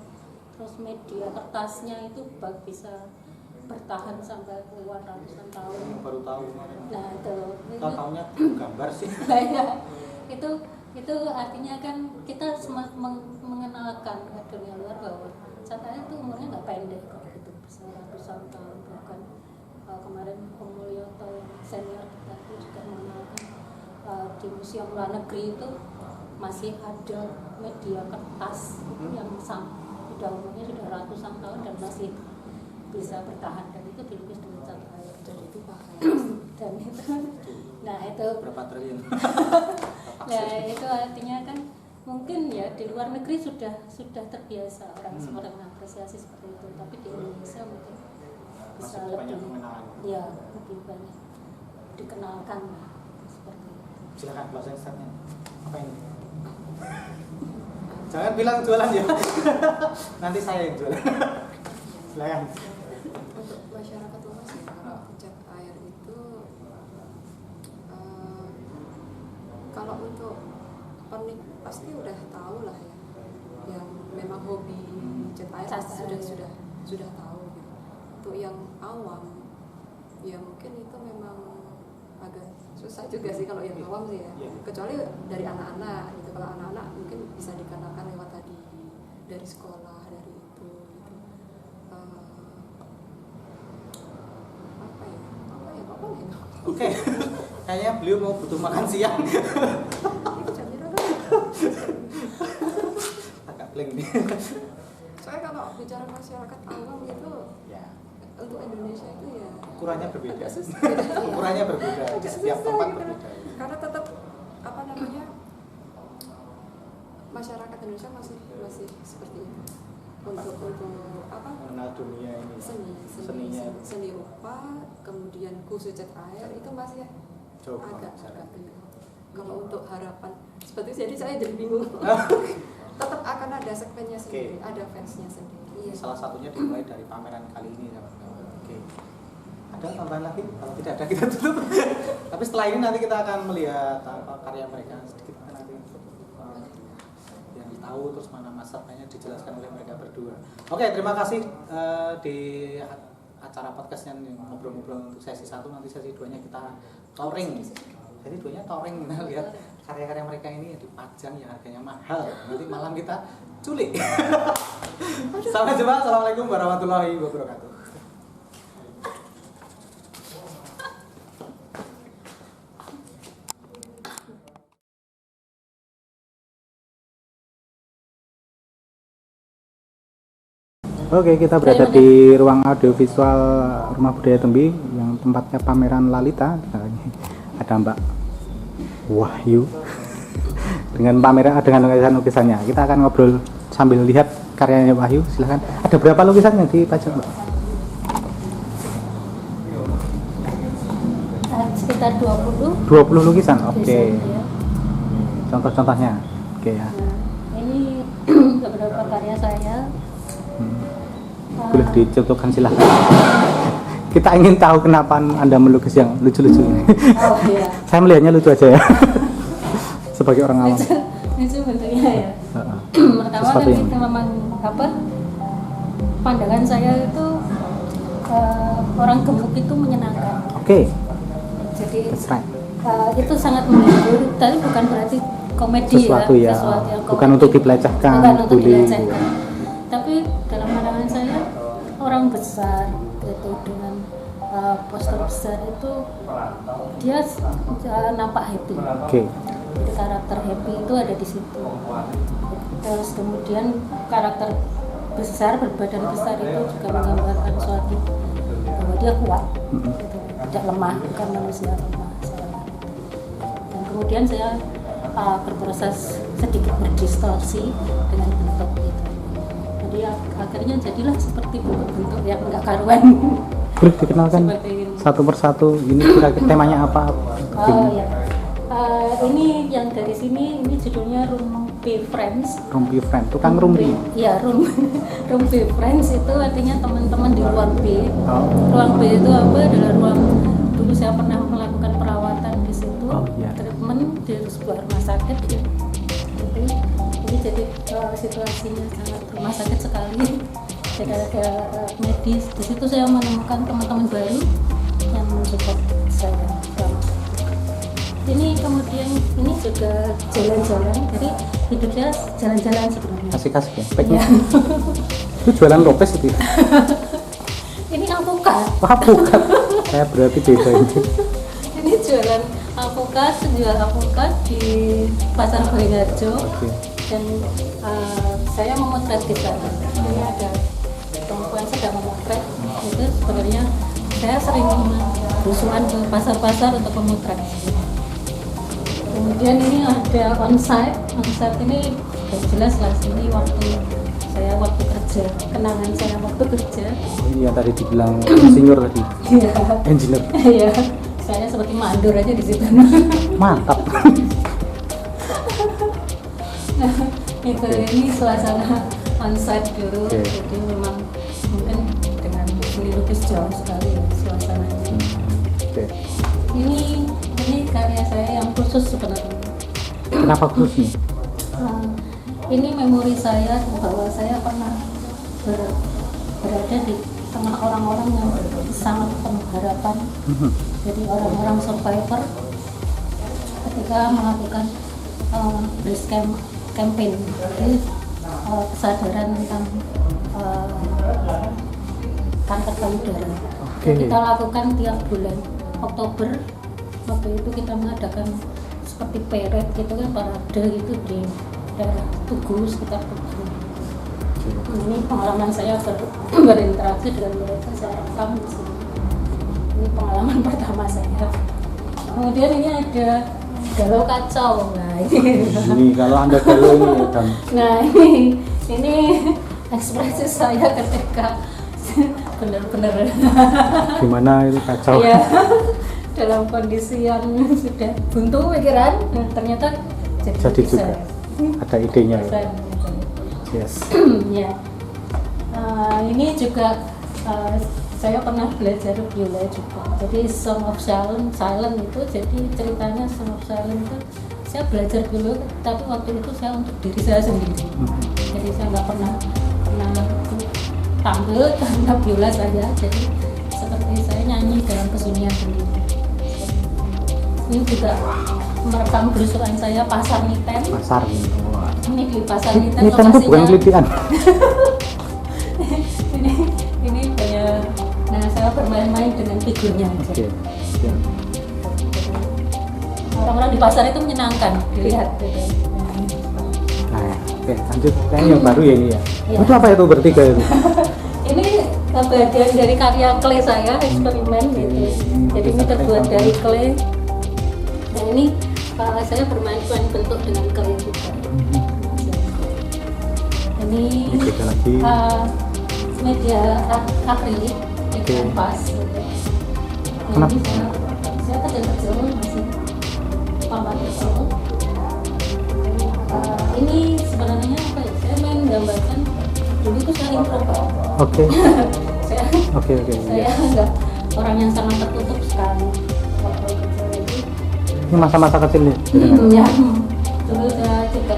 Terus media kertasnya itu bisa bertahan sampai puluhan ratusan tahun. Baru tahu kemarin. Nah itu Tahunya gambar sih. Nah, ya, itu artinya kan kita mengenalkan ke dunia luar bahwa cat air itu umurnya nggak pendek kok, gitu, bisa ratusan tahun. Bahkan kemarin Om Mulyoto yang senior kita itu juga mengenalkan di Museum Luar Negeri itu masih ada media kertas yang sudah umurnya sudah ratusan tahun dan masih bisa bertahan, dan itu dilukis dengan cat air. Jadi itu pakai Dan itu, nah itu Berapa triliun? nah itu artinya kan mungkin ya di luar negeri sudah terbiasa orang mengapresiasi seperti itu, tapi di Indonesia mungkin bisa Masih banyak lebih pengenalan. ya lebih banyak dikenalkan seperti itu. Silakan closing statement. Apa ini? Jangan bilang jualan ya. Nanti saya yang jualan. Silakan. untuk masyarakat luas ya, kalau cat air itu kalau untuk pasti udah tahu lah ya, yang memang hobi cat air sudah tahu gitu. Untuk yang awam ya mungkin itu memang agak susah juga sih kalau yang awam sih ya. Kecuali dari anak-anak gitu. Kalau anak-anak mungkin bisa dikenalkan lewat tadi dari sekolah, dari itu gitu. Apa ya? Oke. Kayaknya beliau mau butuh makan siang. Agak blank nih. Soalnya kalau bicara masyarakat awam itu Ya, untuk Indonesia itu ya ukurannya berbeda. agak susah. Ukurannya berbeda. Di setiap Susah tempat gitu. berbeda. Karena tetap apa namanya masyarakat Indonesia masih seperti itu untuk apa Mengenal dunia ini. Seninya. seni rupa, kemudian khusus cat air itu masih Jauh agak banget. kalau untuk harapan seperti itu, jadi saya jadi bingung. Tetap akan ada segmennya sendiri, ada fansnya sendiri. Salah satunya dimulai dari pameran kali ini, teman-teman. Oke. Ada tambahan lagi? Kalau tidak ada kita tutup. Tapi setelah ini nanti kita akan melihat apa karya mereka sedikit nanti yang tahu terus mana masanya dijelaskan oleh mereka berdua. Oke, terima kasih di acara podcastnya ngobrol-ngobrol untuk sesi 1, nanti sesi 2-nya kita touring. Jadi 2-nya touring, kita lihat karya-karya mereka ini dipajang yang harganya mahal. Nanti malam kita culik. Sampai jumpa. Assalamualaikum warahmatullahi wabarakatuh. Oke, kita berada di ruang audiovisual Rumah Budaya Tembi yang tempatnya pameran Lalita. Ada Mbak Wahyu dengan pameran dengan lukisan-lukisannya. Kita akan ngobrol sambil lihat karyanya Wahyu. Silahkan. Ada berapa lukisan yang dipajang, Mbak? Sekitar 20. 20 lukisan. Oke. Lukisan, ya. Contoh-contohnya. Oke ya. Nah, ini beberapa karya saya. Boleh dicontohkan silahkan. Kita ingin tahu kenapa Anda melukis yang lucu-lucu ini. Oh iya. Saya melihatnya lucu aja ya. Sebagai orang awam. Lucu bentuknya ya. Pertama Sesuatu kan yang- itu memang apa? Pandangan saya itu orang gemuk itu menyenangkan. Oke, Jadi that's right. itu sangat menghibur, tapi bukan berarti komedi Sesuatu ya, sesuatu yang bukan komedi. untuk dipelecehkan, Bukan untuk bully. dipelecehkan. Tapi dalam pandangan saya orang besar itu dengan postur besar itu dia nampak happy. Oke. Jadi karakter happy itu ada di situ. Terus kemudian karakter besar, berbadan besar itu juga menggambarkan suatu bahwa dia kuat, gitu. Tidak lemah, bukan manusia lemah. Dan kemudian saya berproses sedikit berdistorsi dengan bentuk itu. Jadi akhirnya jadilah seperti bentuk-bentuk yang enggak karuan. Boleh dikenalkan Seperti ini. satu persatu ini kira-kira temanya apa? Oh ya. Ini yang dari sini ini judulnya Rumpi Friends. Rumpi friend, tukang rumpi. Iya, Rumpi Friends itu artinya teman-teman di ruang B. Oh. Ruang B itu apa? Adalah ruang dulu saya pernah melakukan perawatan di situ, Oh, iya. treatment di sebuah rumah sakit. Ya. Ini jadi situasinya sangat rumah sakit sekali. Jadi ada medis. Di situ saya menemukan teman-teman baru yang mensupport saya. Ini kemudian ini juga jalan-jalan, jadi hidupnya jalan-jalan sebenarnya. Kasih-kasih ya, speknya. Ya. Itu jualan Lopez itu ya? Ini alpukat. Wah, bukan. Saya berarti beda ini. Ini jualan alpukat, jual alpukat di Pasar Beringharjo. Oke. Dan saya memotret di sana. Ini ada perempuan sedang memotret. Itu sebenarnya saya sering berusuhan ke pasar-pasar untuk memotret. Kemudian ini ada onsite ini jelas lah ini waktu kerja, kenangan saya waktu kerja. Ini yang tadi dibilang insinyur tadi. Iya. Engineer. Iya. Saya seperti mandur aja di situ. Mantap. Ini suasana onsite dulu. Oke. Jadi memang mungkin dengan seni lukis jauh sekali ya suasananya. Oke. Ini karya saya yang khusus sebenarnya. Kenapa khusus nih? Ini memori saya bahwa saya pernah berada di tengah orang-orang yang sangat penuh harapan. Jadi orang-orang survivor ketika melakukan breast campaign, jadi kesadaran tentang kanker payudara. Kita lakukan tiap bulan Oktober. Waktu itu kita mengadakan seperti peret gitu kan, parade gitu di daerah Tugu, sekitar Tugu. Ini pengalaman saya berinteraksi dengan mereka, saya rekam di sini. Ini pengalaman pertama saya. Kemudian ini ada galau kacau. Nah ini kalau Anda galau ini kan. Nah ini ekspresi saya ketika benar-benar gimana itu kacau. Ya, dalam kondisi yang sudah buntu pikiran, ternyata jadi juga ada idenya ya. Yes. Ya. Ini juga saya pernah belajar biola juga. Jadi Song of Silence itu, jadi ceritanya Song of Silence itu saya belajar biola, tapi waktu itu saya untuk diri saya sendiri. Jadi saya nggak pernah tampil karena biola saya. Jadi seperti saya nyanyi dalam kesunyian sendiri. Ini juga merekam belusukan saya Pasar Niten. Pasar Niten. Ini di Pasar Niten. Niten itu bukan kelitian. ini banyak. Nah, saya bermain-main dengan figurnya aja. Okay. Yeah. Orang-orang di pasar itu menyenangkan dilihat gitu. Nah, oke, lanjut. Kayaknya yang baru ya ini ya. Ya. Itu apa itu bertiga itu? Ini bagian dari karya clay saya, eksperimen gitu. Jadi ini terbuat dari clay. Dan ini saya bermain-main bentuk dengan clay juga. Ini media akrilik, kanvas. Kenapa? Saya kecil-kecil masih paman kecil. Ini sebenarnya apa ya? Saya main gambarkan dulu itu saya intro. Oke. Oke. Saya enggak orang yang sangat tertutup sekali. Waktu kecil itu. Ini masa-masa kecil nih. Ya. Dulu saya juga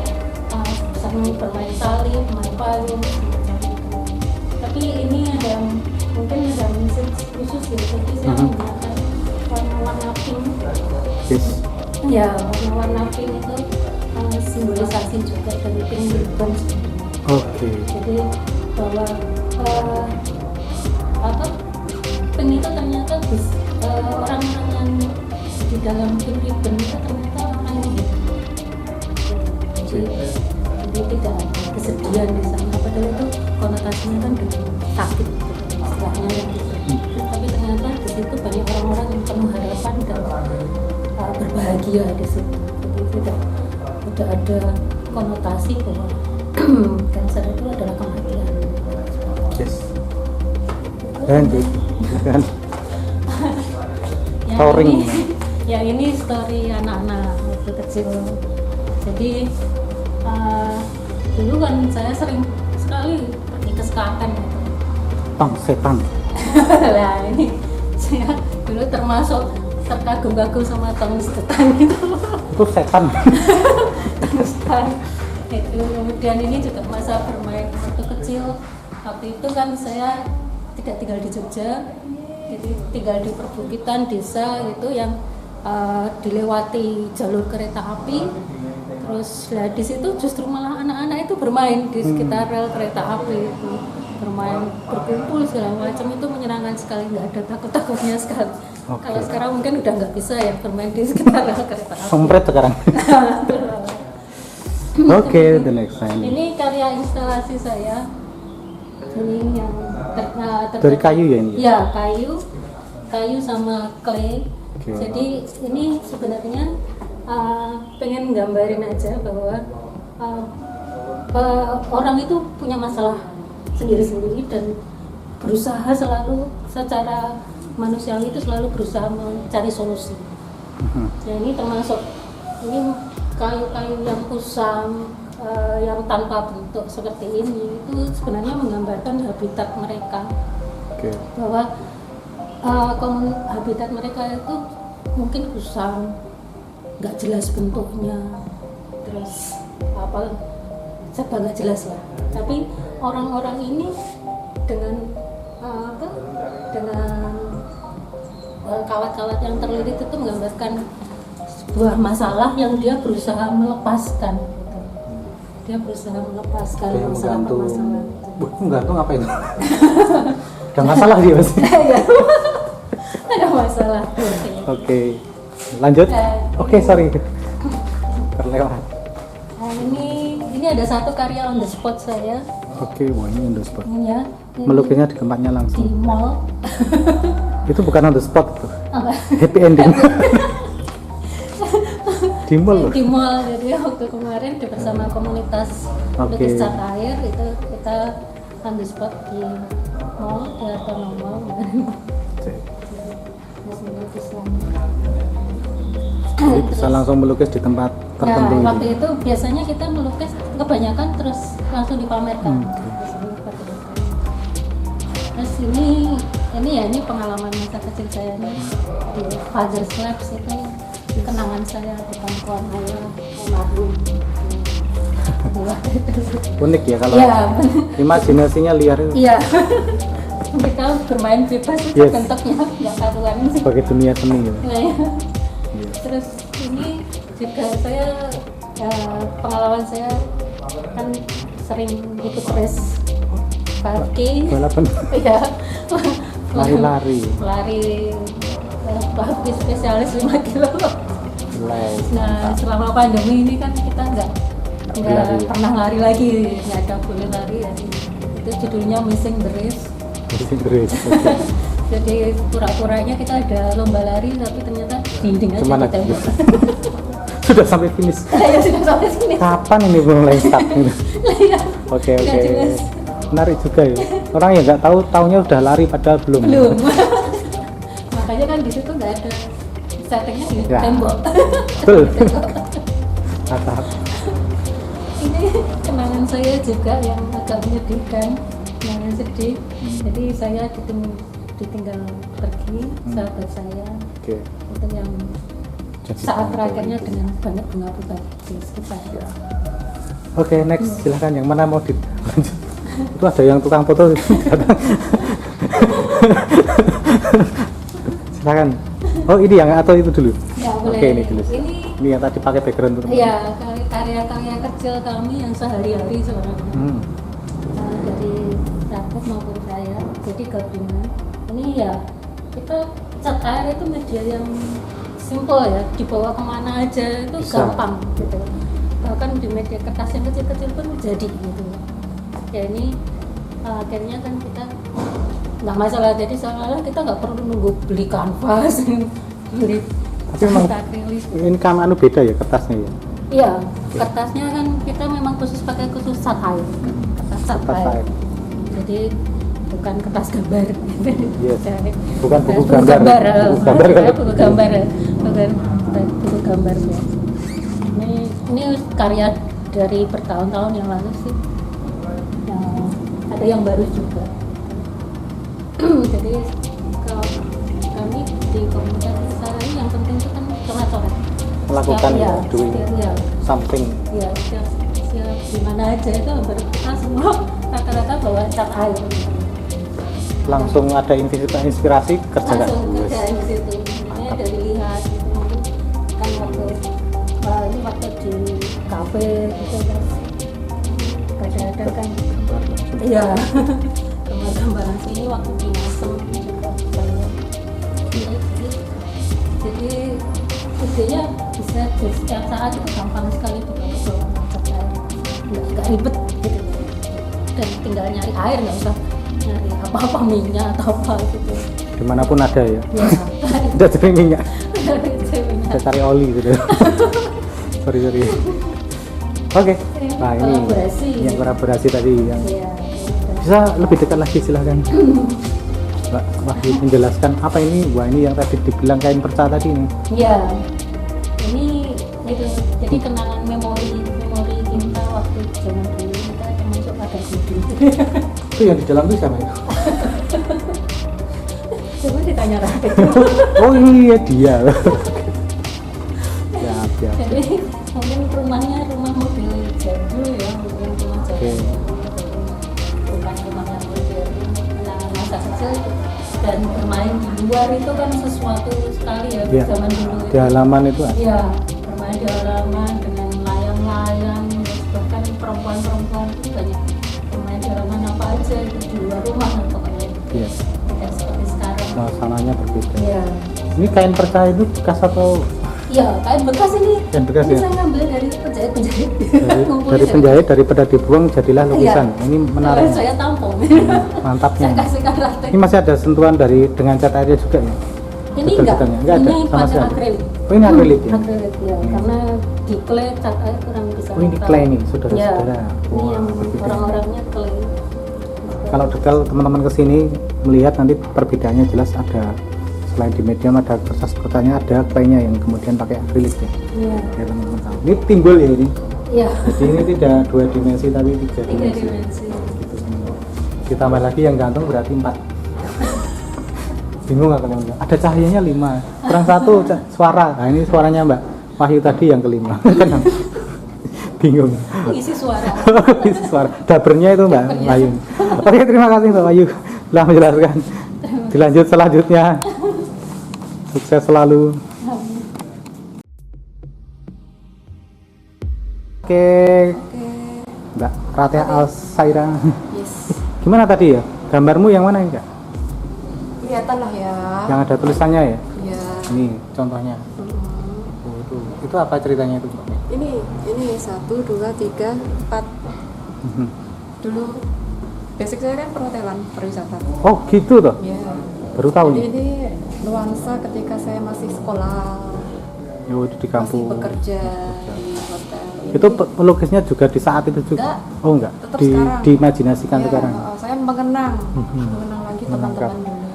sering bermain salib, main payung. Tapi ini ada mungkin ada message khusus ya. Jadi saya menggunakan warna-warna pink. Yes. Ya, warna-warna pink itu simbolisasi juga dari pink ribbon. Oke. Jadi bahwa pink itu ternyata orang-orang yang di dalam pink ribbon itu ternyata orang yang hidup. Jadi tidak ada kesedihan di sana. Padahal itu konotasinya kan dengan sakit, istilahnya gitu. Tapi ternyata di situ banyak orang-orang yang penuh harapan dan berbahagia di situ. Jadi tidak ada konotasi bahwa kanker itu adalah kematian. Yes. Lanjut. Kan. Story. Ya ini story anak-anak waktu kecil. Jadi dulu kan saya sering sekali pergi ke sekaten gitu. Setan. Lah ini saya dulu termasuk terkagum-kagum sama tong setan itu. Itu setan. Setan. Itu kemudian ini juga masa bermain waktu kecil. Waktu itu kan saya tidak tinggal di Jogja, jadi tinggal di perbukitan desa itu yang dilewati jalur kereta api. Terus lah di situ justru malah anak-anak itu bermain di sekitar rel kereta api itu, bermain berkumpul segala macam, itu menyenangkan sekali, nggak ada takut-takutnya sekali. Okay. Kalau sekarang mungkin udah nggak bisa ya bermain di sekitar rel kereta api. Sempret sekarang. Oke, the next time. Ini karya instalasi saya. Ini yang dari kayu ya ini? Ya, kayu sama clay. Okay. Jadi ini sebenarnya pengen nggambarin aja bahwa orang itu punya masalah sendiri-sendiri dan berusaha selalu secara manusiawi itu selalu berusaha mencari solusi. Ya, ini termasuk ini kayu-kayu yang kusam, yang tanpa bentuk seperti ini, itu sebenarnya menggambarkan habitat mereka. Okay. Bahwa habitat mereka itu mungkin kusam, nggak jelas bentuknya, terus serba nggak jelas lah. Tapi orang-orang ini dengan dengan kawat-kawat yang terlilit itu menggambarkan sebuah masalah yang dia berusaha melepaskan gitu. Dia berusaha melepaskan Kayak masalah menggantung. permasalahan. Menggantung apa itu? Ada masalah dia pasti. Ya, ada masalah. Oke, lanjut. Oke, sorry. Terlewat. Nah, ini ada satu karya on the spot saya. Oke, wah ini on the spot. Ini ya. Ini Melukisnya di tempatnya di langsung. mall. Itu bukan on the spot tuh. Apa? Happy ending. Di mall loh. Di mall. Jadi waktu kemarin bersama komunitas Oke. lukis cat air itu kita on the spot di mall, di Hartono Mall. Terus melukiskan. Jadi bisa langsung melukis di tempat tertentu. Nah, itu. waktu itu biasanya kita melukis kebanyakan terus langsung dipamerkan. Oke. Biasanya seperti itu. Terus ini pengalaman masa kecil saya nih di Father's Labs itu kenangan saya depan kawan ayah almarhum. Unik ya kalau Iya, imajinasinya liar itu iya. Kita bermain bebas itu Yes. bentuknya nggak karuan sih. sebagai dunia seni gitu. Nah, ya. Iya. Terus ini juga saya pengalaman saya kan sering ikut race 5K. Balapan Iya. lari-lari. Lari 5K spesialis 5 kilo. Les. Nah, selama pandemi ini kan kita nggak lari. pernah lari lagi, nggak ada boleh lari. Jadi itu judulnya Missing the Race. Inggris. Oke. Jadi pura-puranya kita ada lomba lari tapi ternyata dinding aja Cuman di tembok. Sudah sampai finish. Ya sudah sampai sini. Kapan ini mulai start gitu? Iya. Oke, Nggak oke. jelas. Menarik juga ya. Orang yang nggak tahu taunya udah lari padahal belum. Belum. Makanya kan di situ nggak ada settingnya di Ya. tembok. Betul. Mantap. Ini kenangan saya juga yang agak menyedihkan, kenangan sedih. Jadi saya ditinggal pergi sahabat saya. Oke. Itu yang Jadi saat tanggal terakhirnya itu. dengan banyak bunga-bunga di sekitar. Ya. Oke, next silahkan yang mana mau dilanjut. Itu ada yang tukang foto. Silakan. Oh ini yang atau itu dulu? Ya, boleh. Oke ini dulu. Ini yang tadi pakai background itu. ya karya-karya kecil kami yang sehari-hari sebenarnya. Dari Raket maupun saya, jadi gabungan. Ini ya kita cat air itu media yang simple ya, dibawa kemana aja itu Bisa. gampang gitu. Bahkan di media kertas yang kecil-kecil pun jadi gitu. Ya ini akhirnya kan kita nggak masalah, jadi seolah-olah kita nggak perlu nunggu beli kanvas, beli Tapi memang cat akrilik. ini kan anu beda ya kertasnya ya. Iya, kertasnya kan kita memang pakai khusus cat air, kertas cat Kertas air. air. Jadi bukan kertas gambar. Yes. Jadi, Bukan buku buku gambar. gambar, Buku gambar kan? buku gambar, bukan buku gambar ya. Ini karya dari bertahun-tahun yang lalu sih. Yang ada yang baru juga. Jadi kalau kami di komunitas saya ini yang penting itu kan coret-coret. Melakukan Setiap, ya, doing setiap, ya, something. ya setiap di mana aja itu hampir kita semua rata-rata bawa cat air. Langsung ada inspirasi kerjakan. Langsung Wes. kerjain di situ. Makanya dari lihat gitu, mungkin kan ini waktu di kafe gitu kan. Kadang-kadang kan iya gambar-gambaran sini waktu di Nasem juga saya. Jadi idenya bisa di setiap saat itu gampang sekali dibawa cat air, nggak ribet gitu, dan tinggal nyari air, nggak usah nyari apa-apa minyak atau apa gitu. Dimanapun ada ya. Ya, Udah cari minyak, dari minyak. udah cari oli gitu. sorry. Oke. Nah ini Kolaborasi. yang kolaborasi tadi yang Iya, bisa lebih dekat lagi silahkan. Mbak Wahyu menjelaskan apa ini? Wah ini yang tadi dibilang kain perca tadi nih. iya. Ini itu jadi kenangan memori kita waktu zaman dulu, kita termasuk ada budi. Itu yang di dalam itu siapa itu? Coba ditanya Raket. Oh iya dia. Ya. Jadi mungkin rumahnya rumah mobil jadul ya, mungkin rumah jadul. Oke. Bukan rumah yang modern. Kenangan masa kecil dan bermain di luar itu kan sesuatu sekali ya, Iya. zaman dulu Di halaman itu ada. ya, bermain di halaman dengan layang-layang, terus bahkan perempuan-perempuan itu banyak bermain di halaman apa aja itu di luar rumah lah pokoknya. Iya. Tidak seperti sekarang. Suasananya berbeda. Iya. Ini kain perca itu bekas atau Iya, kain bekas ini. Kain bekas ini ya? saya ngambil dari penjahit-penjahit. dari penjahit daripada dibuang jadilah lukisan. Iya. Ini menarik. Terus saya tampung. Mantapnya. Saya kasihkan rantai. Ini masih ada sentuhan dari dengan cat airnya juga ya? Ini Betul-betul enggak, ada ini sama pakai sekali. akrilik. Oh ini akrilik ya? Akrilik ya, karena di clay cat air kurang bisa. Oh ini tahu. clay nih, saudara-saudara. Ya, ini yang berbeda. orang-orangnya clay. Kalau detail teman-teman kesini melihat nanti perbedaannya jelas ada, selain di medium ada kertas percanya, ada claynya yang kemudian pakai akrilik ya. Iya. Biar teman-teman tahu. Ini timbul ya ini. Iya. Jadi ini tidak 2 dimensi tapi 3 Tiga dimensi. dimensi. Gitu semua. Ditambah lagi yang gantung berarti 4. Bingung nggak kalian? Ada cahayanya 5, kurang 1 suara. Nah ini suaranya Mbak Wahyu tadi yang kelima. Bingung. Isi suara. Isi suara. Dabernya itu Mbak Wahyu. Oke, terima kasih Mbak Wahyu telah menjelaskan. Dilanjut selanjutnya. Sukses selalu. Oke, Mbak Ratia Alsaira. Yes. Gimana tadi ya? Gambarmu yang mana enggak? Kelihatan lah ya. Yang ada tulisannya ya? Iya. Ini contohnya. Mm-mm. Oh, itu apa ceritanya itu? Ini 1, 2, 3, 4. Mhm. Dulu basic saya kan perhotelan pariwisata. Oh gitu toh? Iya. Baru tahu Jadi nih. ini nuansa ketika saya masih sekolah, Ya itu di masih kampung. bekerja di hotel. Itu pelukisnya juga di saat itu juga? Enggak. Oh enggak. Tetap Di sekarang. diimajinasikan Ya, sekarang. saya mengenang Mhm. lagi Menangkap. teman-teman dulu.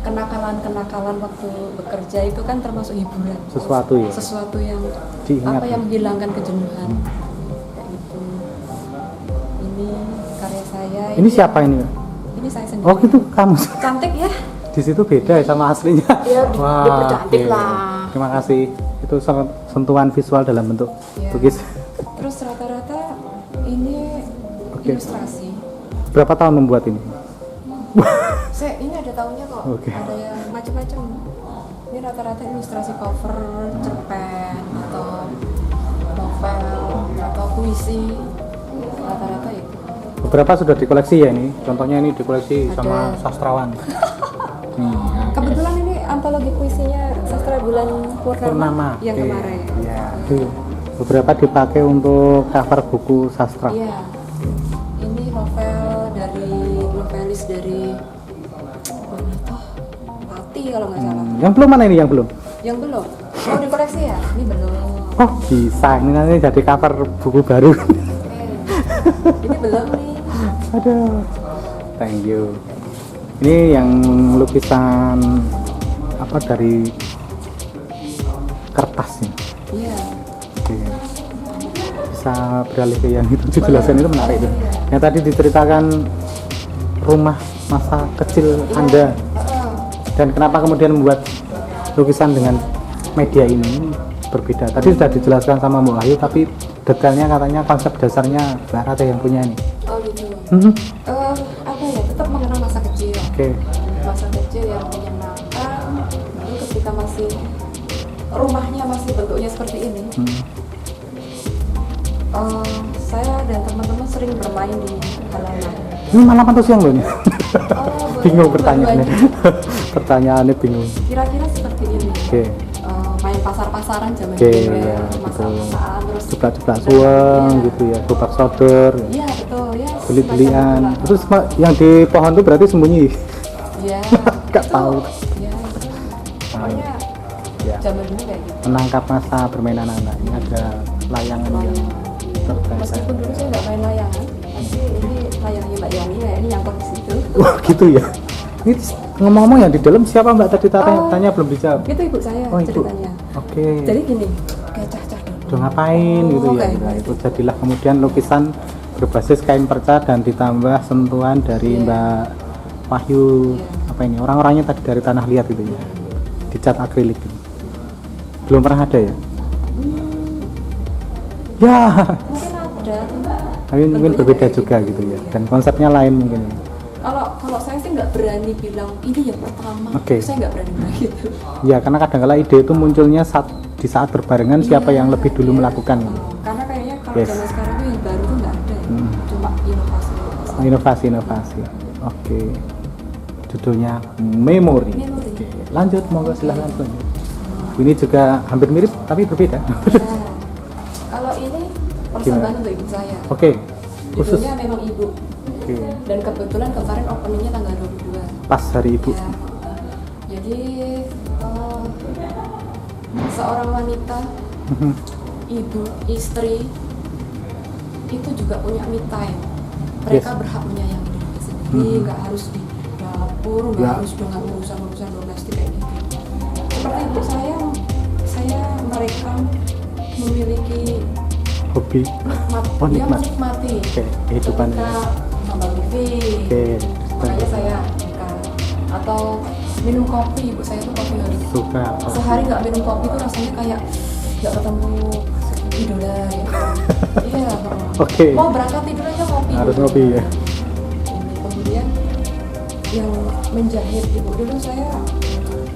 Kenakalan waktu bekerja itu kan termasuk hiburan. Sesuatu ya. Sesuatu yang Diingat. apa yang menghilangkan kejenuhan. Kayak gitu. Ini karya saya. Ini siapa ini? Ini saya sendiri. Oh gitu kamu. Cantik ya? Di situ beda ya sama aslinya. Ya, dipercantik oke. lah. Terima kasih. Itu sentuhan visual dalam bentuk Ya. lukis. Terus rata-rata ini Oke. ilustrasi. Berapa tahun membuat ini? Ini ada tahunnya kok. Oke. Ada yang macam-macam. Ini rata-rata ilustrasi cover, cerpen atau novel atau puisi. Rata-rata itu. Beberapa sudah dikoleksi ya ini. Contohnya ini dikoleksi Ada. sama sastrawan. Kebetulan ini antologi puisinya Sastra Bulan Purnama, Purnama. yang Oke. kemarin. Ya, itu beberapa dipakai untuk cover buku sastra. Iya. Ini novel dari novelis dari mana tuh? Pati kalau nggak salah. Yang belum mana ini yang belum? Yang belum. Oh dikoleksi ya? Ini belum. Oh bisa, ini nanti jadi cover buku baru. Oke. Ini belum nih. Aduh, thank you. Ini yang lukisan apa dari kertas nih. Iya. Oke. Bisa beralih ke yang itu dijelaskan itu menarik itu. Yang tadi diceritakan rumah masa kecil Anda dan kenapa kemudian membuat lukisan dengan media ini berbeda. Tadi sudah dijelaskan sama Mbak Ayu tapi detailnya katanya konsep dasarnya Mbak Rate yang punya ini. Oh gitu. Mhm. Apa ya? Tetap mengenang masa kecil. Oke. Masa kecil yang menyenangkan. Lalu ketika masih rumahnya masih bentuknya seperti ini. Saya dan teman-teman sering bermain di halaman. Ini malam atau siang loh ini? Bingung dua-duanya. pertanyaannya. Pertanyaannya bingung. Kira-kira seperti ini. Oke. Main pasar-pasaran zaman Oke, dulu ya, ya, betul. masak-masakan terus Jeblak-jeblak suang Iya. gitu ya, gobak sodor, Iya betul ya. beli-belian. semacam itulah. Terus yang di pohon itu berarti sembunyi. Iya. Nggak itu, tahu. Ya. Pokoknya Ya. zaman dulu kayak gitu. Menangkap masa permainan anak. Ini ada layangan yang terkait. Meskipun dulu saya nggak main layangan, tapi ini layangnya Mbak Yani ya, ini nyangkut di situ. Wah gitu ya. Ini ngomong-ngomong yang di dalam siapa Mbak tadi Oh. tanya belum dijawab. Itu ibu saya Oh, ibu. ceritanya. Oke. Jadi gini, kayak cah-cah dulu. Udah ngapain gitu ya. kayak Nah, gitu. itu jadilah kemudian lukisan berbasis kain perca dan ditambah sentuhan dari Iya. Mbak Wahyu. Iya. Apa ini? Orang-orangnya tadi dari tanah liat gitu ya. Dicat akrilik gitu. Belum pernah ada ya? Ya, Mungkin ada. tapi mungkin Bentuknya berbeda kayak juga gitu ya. Dan konsepnya lain mungkin. Kalau saya sih nggak berani bilang ini yang pertama. Oke. Saya nggak berani bilang gitu. Ya, karena kadang-kala ide itu munculnya di saat berbarengan siapa Iya, yang lebih dulu iya. melakukan. Karena kayaknya kalau Yes. zaman sekarang tuh yang baru tuh nggak ada, ya. Cuma inovasi. Inovasi. Oke. Judulnya Memori. Memori. Oke. Lanjut, monggo silahkan lanjut. Ini juga hampir mirip tapi berbeda. Nah, kalau ini persembahan untuk ibu saya. Oke. Khusus. Ibunya memang ibu. Oke. Dan kebetulan kemarin openingnya tanggal 22. Pas hari ibu. Ya, jadi seorang wanita, ibu, istri itu juga punya me time. Mereka Yes. berhak menyayangi diri sendiri, nggak harus di dapur, nggak Ya. harus dengan urusan-urusan domestik kayak gitu. Seperti ibu mereka memiliki Hobi. nikmat, Oh, dia nikmat. menikmati Oke, kehidupannya. ketika nonton TV, Oke. makanya saya suka. Atau minum kopi, ibu saya tuh kopi harus Suka. sehari nggak minum kopi tuh rasanya kayak nggak ketemu idola gitu. Iya. Oke. Mau berangkat tidur aja kopi. Harus ngopi ya. Ini kemudian yang menjahit ibu dulu saya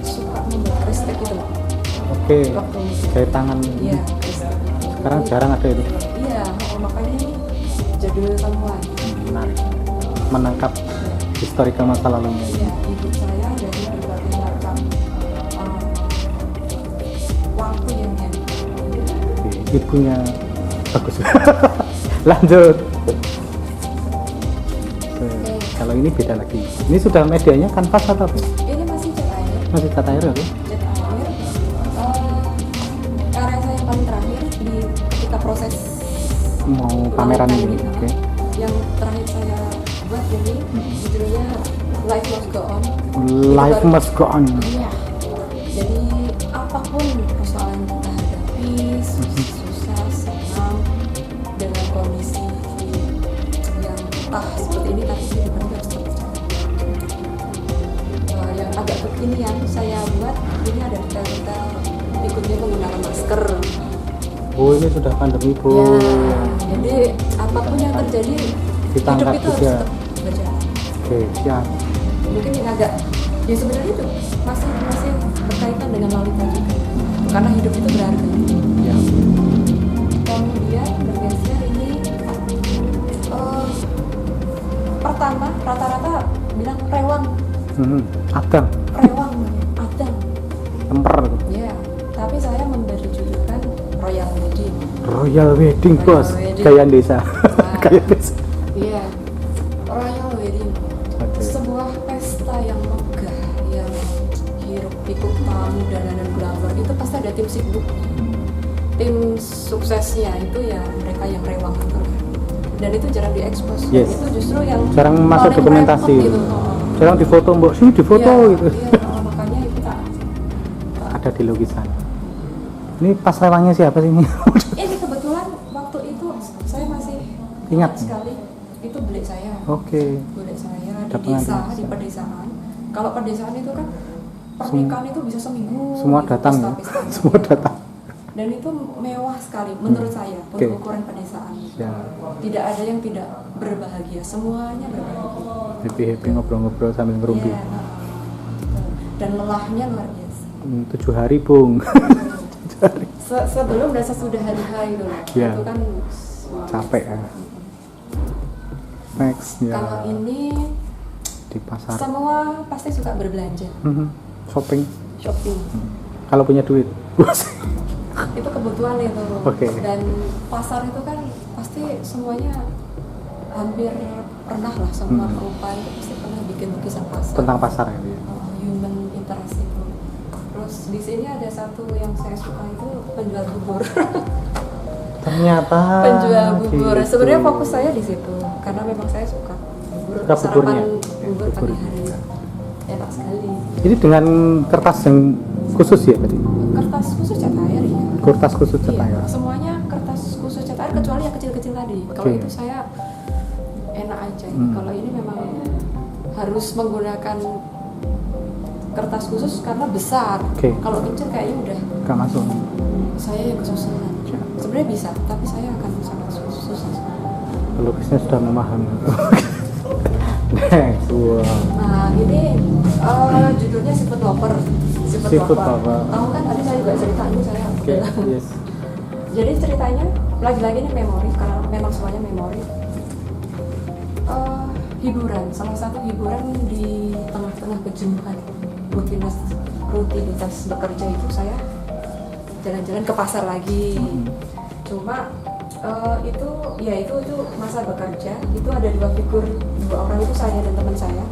suka membuat kristek gitu loh. Oke. Waktu Jahit tangan. iya kristek. Sekarang jarang ada itu. Iya, makanya ini jadul semua. Menarik. Menangkap historical masa lalunya. Iya, ibu saya dari berbagai macam waktu yang dia Oke, ibunya bagus. Lanjut. Oke, kalau ini beda lagi. Ini sudah medianya kanvas atau apa? ini masih cat air. Masih cat air atau? Cat air. Karya saya yang paling terakhir di ketika proses Mau pameran Lawitan ini. Oke. yang terakhir saya buat ini judulnya Life Must Go On. Life must go on. Iya. Jadi apapun persoalan yang kita hadapi, susah, senang, dengan kondisi yang entah seperti ini, tapi kehidupan kita harus tetap berjalan. Yang agak kekinian saya buat ini ada detail-detail berikutnya menggunakan masker. Oh, ini sudah pandemi, Bu. Ya, jadi apapun yang terjadi, Ditangkap hidup itu juga. harus tetap berjalan. Oke, siap. Mungkin ini agak, ya sebenarnya itu masih berkaitan dengan Lolita juga, karena hidup itu berharga. Ya. Kemudian bergeser ini pertama rata-rata bilang rewang, Adang, rewang, adang. lemper. Ya, tapi saya memberi julukan Royal Wedding. Royal Wedding, Royal Bos. Wedding. Gaya desa. Wah. Gaya desa. Iya, Royal Wedding. Oke. Sebuah pesta yang megah, yang hiruk pikuk tamu dan glamour itu pasti ada tim sibuk. Tim suksesnya itu ya mereka yang rewang itu. Dan itu jarang diekspos. Yes. Itu justru yang Jarang masuk paling dokumentasi. repot gitu. Jarang difoto, Mbok. Sini difoto Iya, gitu. iya, makanya itu tak. Ada di lukisan. Ini pas rewangnya siapa sih ini? Ini kebetulan waktu itu saya masih Ingat. sekali itu beli saya. Oke. Budaya saya di Ada desa, pengajian. di pedesaan. Kalau pedesaan itu kan pernikahan itu bisa seminggu. Semua gitu, datang ya. pesta-pestanya. Semua datang. Dan itu mewah sekali menurut saya Oke. untuk ukuran pedesaan. Ya. Tidak ada yang tidak berbahagia, semuanya berbahagia. Happy ngobrol-ngobrol sambil ngerumpi. Iya, dan lelahnya luar biasa. 7 hari, Bung. Sebelum dan sesudah hari H itu, Iya. itu kan Capek ya. Next ya. Kalau ini Di pasar. semua pasti suka berbelanja, Shopping. shopping. Kalau punya duit. Itu kebutuhan itu. Oke. Dan pasar itu kan pasti semuanya hampir pernah lah, semua perupa itu pasti pernah bikin lukisan pasar. Tentang pasar ya. Human interest itu. Terus di sini ada satu yang saya suka itu penjual bubur. Ternyata. Penjual bubur. gitu. Sebenarnya fokus saya di situ karena memang saya suka bubur. Suka buburnya? Sarapan bubur pagi hari. Enak sekali. Ini dengan kertas yang khusus ya tadi. Kertas khusus cat air ya. Kertas khusus cat Iya, air. semuanya kertas khusus cat air kecuali yang kecil-kecil tadi. Kalau Oke. itu saya enak aja. Hmm. Kalau ini memang harus menggunakan kertas khusus karena besar. Oke. Kalau kecil kayaknya udah Gak masuk. saya yang kesusahan. Ya. Sebenarnya bisa, tapi saya akan sangat susah. Pelukisnya sudah memahami. Next, wow. Nah ini judulnya Seafood Lover. Seafood Lover. Tahu kan tadi saya juga cerita ini saya. Oke, yes. Jadi ceritanya lagi-lagi ini memori karena memang semuanya memori. Hiburan, salah satu hiburan di tengah-tengah kejenuhan rutinitas bekerja itu saya jalan-jalan ke pasar lagi. Cuma itu masa bekerja itu ada dua orang itu saya dan teman saya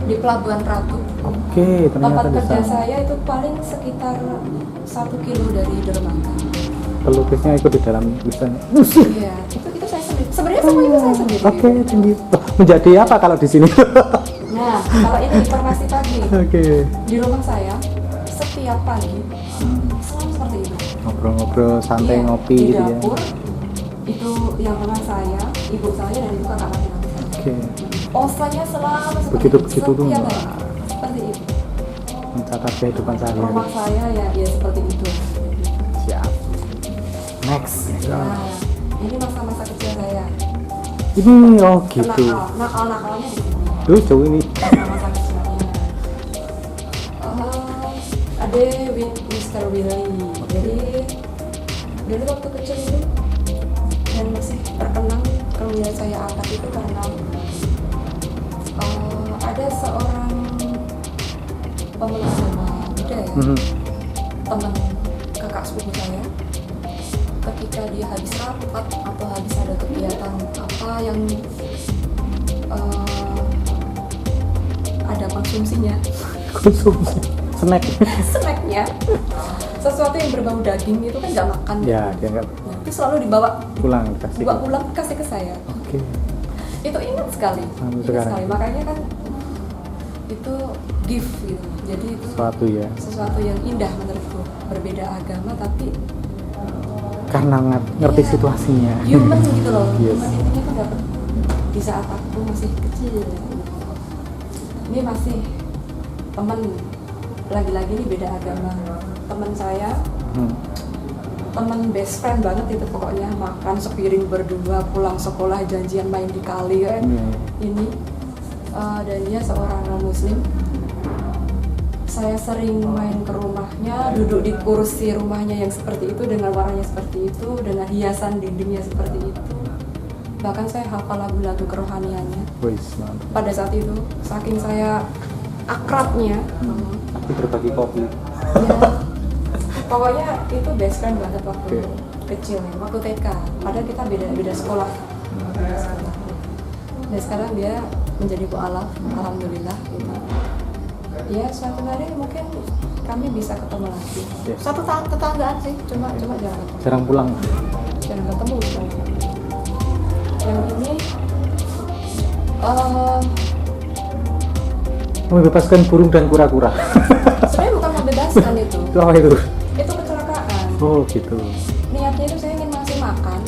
di Pelabuhan Ratu. Oke, Tempat ternyata kerja bisa. saya itu paling sekitar 1 kilo dari dermaga. Pelukisnya ikut di dalam tulisan. Iya, itu saya sendiri. Sebenarnya semua itu saya sendiri. Oke, tinggi. Menjadi apa kalau di sini? Nah, kalau ini informasi pagi Oke. di rumah saya setiap pagi selalu seperti itu. Ngobrol-ngobrol, santai, Iya, ngopi di gitu ya. dapur itu yang teman saya, ibu saya dan itu kakak laki saya. Oke. Osanya selalu seperti Begitu-begitu itu, tuh, setiap Mbak. hari. Seperti itu. Mencatat kehidupan sehari-hari. Rumah saya ya seperti itu. Siap. Next. Nah, ini masa-masa kecil saya. Ini oh gitu. Nakalnya di sini. Lucu ini. Masa-masa kecilnya. Ada Mr. Willy. Jadi dulu waktu kecil itu dan masih terkenang kemudian saya angkat itu karena ada seorang pemeluk agama Buddha ya, teman kakak sepupu saya. Ketika dia habis rapat atau habis ada kegiatan apa yang ada konsumsinya, Konsumsi. Snack. snacknya, sesuatu yang berbau daging itu kan nggak makan. Ya, dia nggak Nah, itu selalu dibawa kasih. pulang kasih ke saya. Oke. Itu ingat sekali, Sampai ingat sekarang. sekali. Makanya kan itu gift gitu. Jadi itu Suatu ya. sesuatu yang indah menurutku. Berbeda agama tapi Karena ngerti Iya. situasinya. human gitu loh. Yes. Human intinya tuh dapet di saat aku masih kecil. Ini masih teman, lagi-lagi ini beda agama. Teman saya, teman best friend banget itu pokoknya, makan sepiring berdua, pulang sekolah janjian main di kali kan. Ini dan dia seorang non muslim. Saya sering main ke rumahnya, duduk di kursi rumahnya yang seperti itu dengan warnanya seperti itu, dengan hiasan dindingnya seperti itu. Bahkan saya hafal lagu-lagu kerohaniannya. Wis, mantap. Pada saat itu, saking saya akrabnya, Aku berbagi kopi. ya, pokoknya itu best friend banget waktu Oke. kecil, waktu TK. Padahal kita beda sekolah. Dan sekarang dia menjadi mu'alaf, alhamdulillah. Gitu. Ya suatu hari mungkin kami bisa ketemu lagi. Yes. Satu tetanggaan sih, cuma jarang ketemu. Jarang pulang. Jarang ketemu. Yang ini Membebaskan burung dan kura-kura. sebenarnya bukan membebaskan itu. Itu apa itu? Itu kecelakaan. Oh gitu. Niatnya itu saya ingin ngasih makan.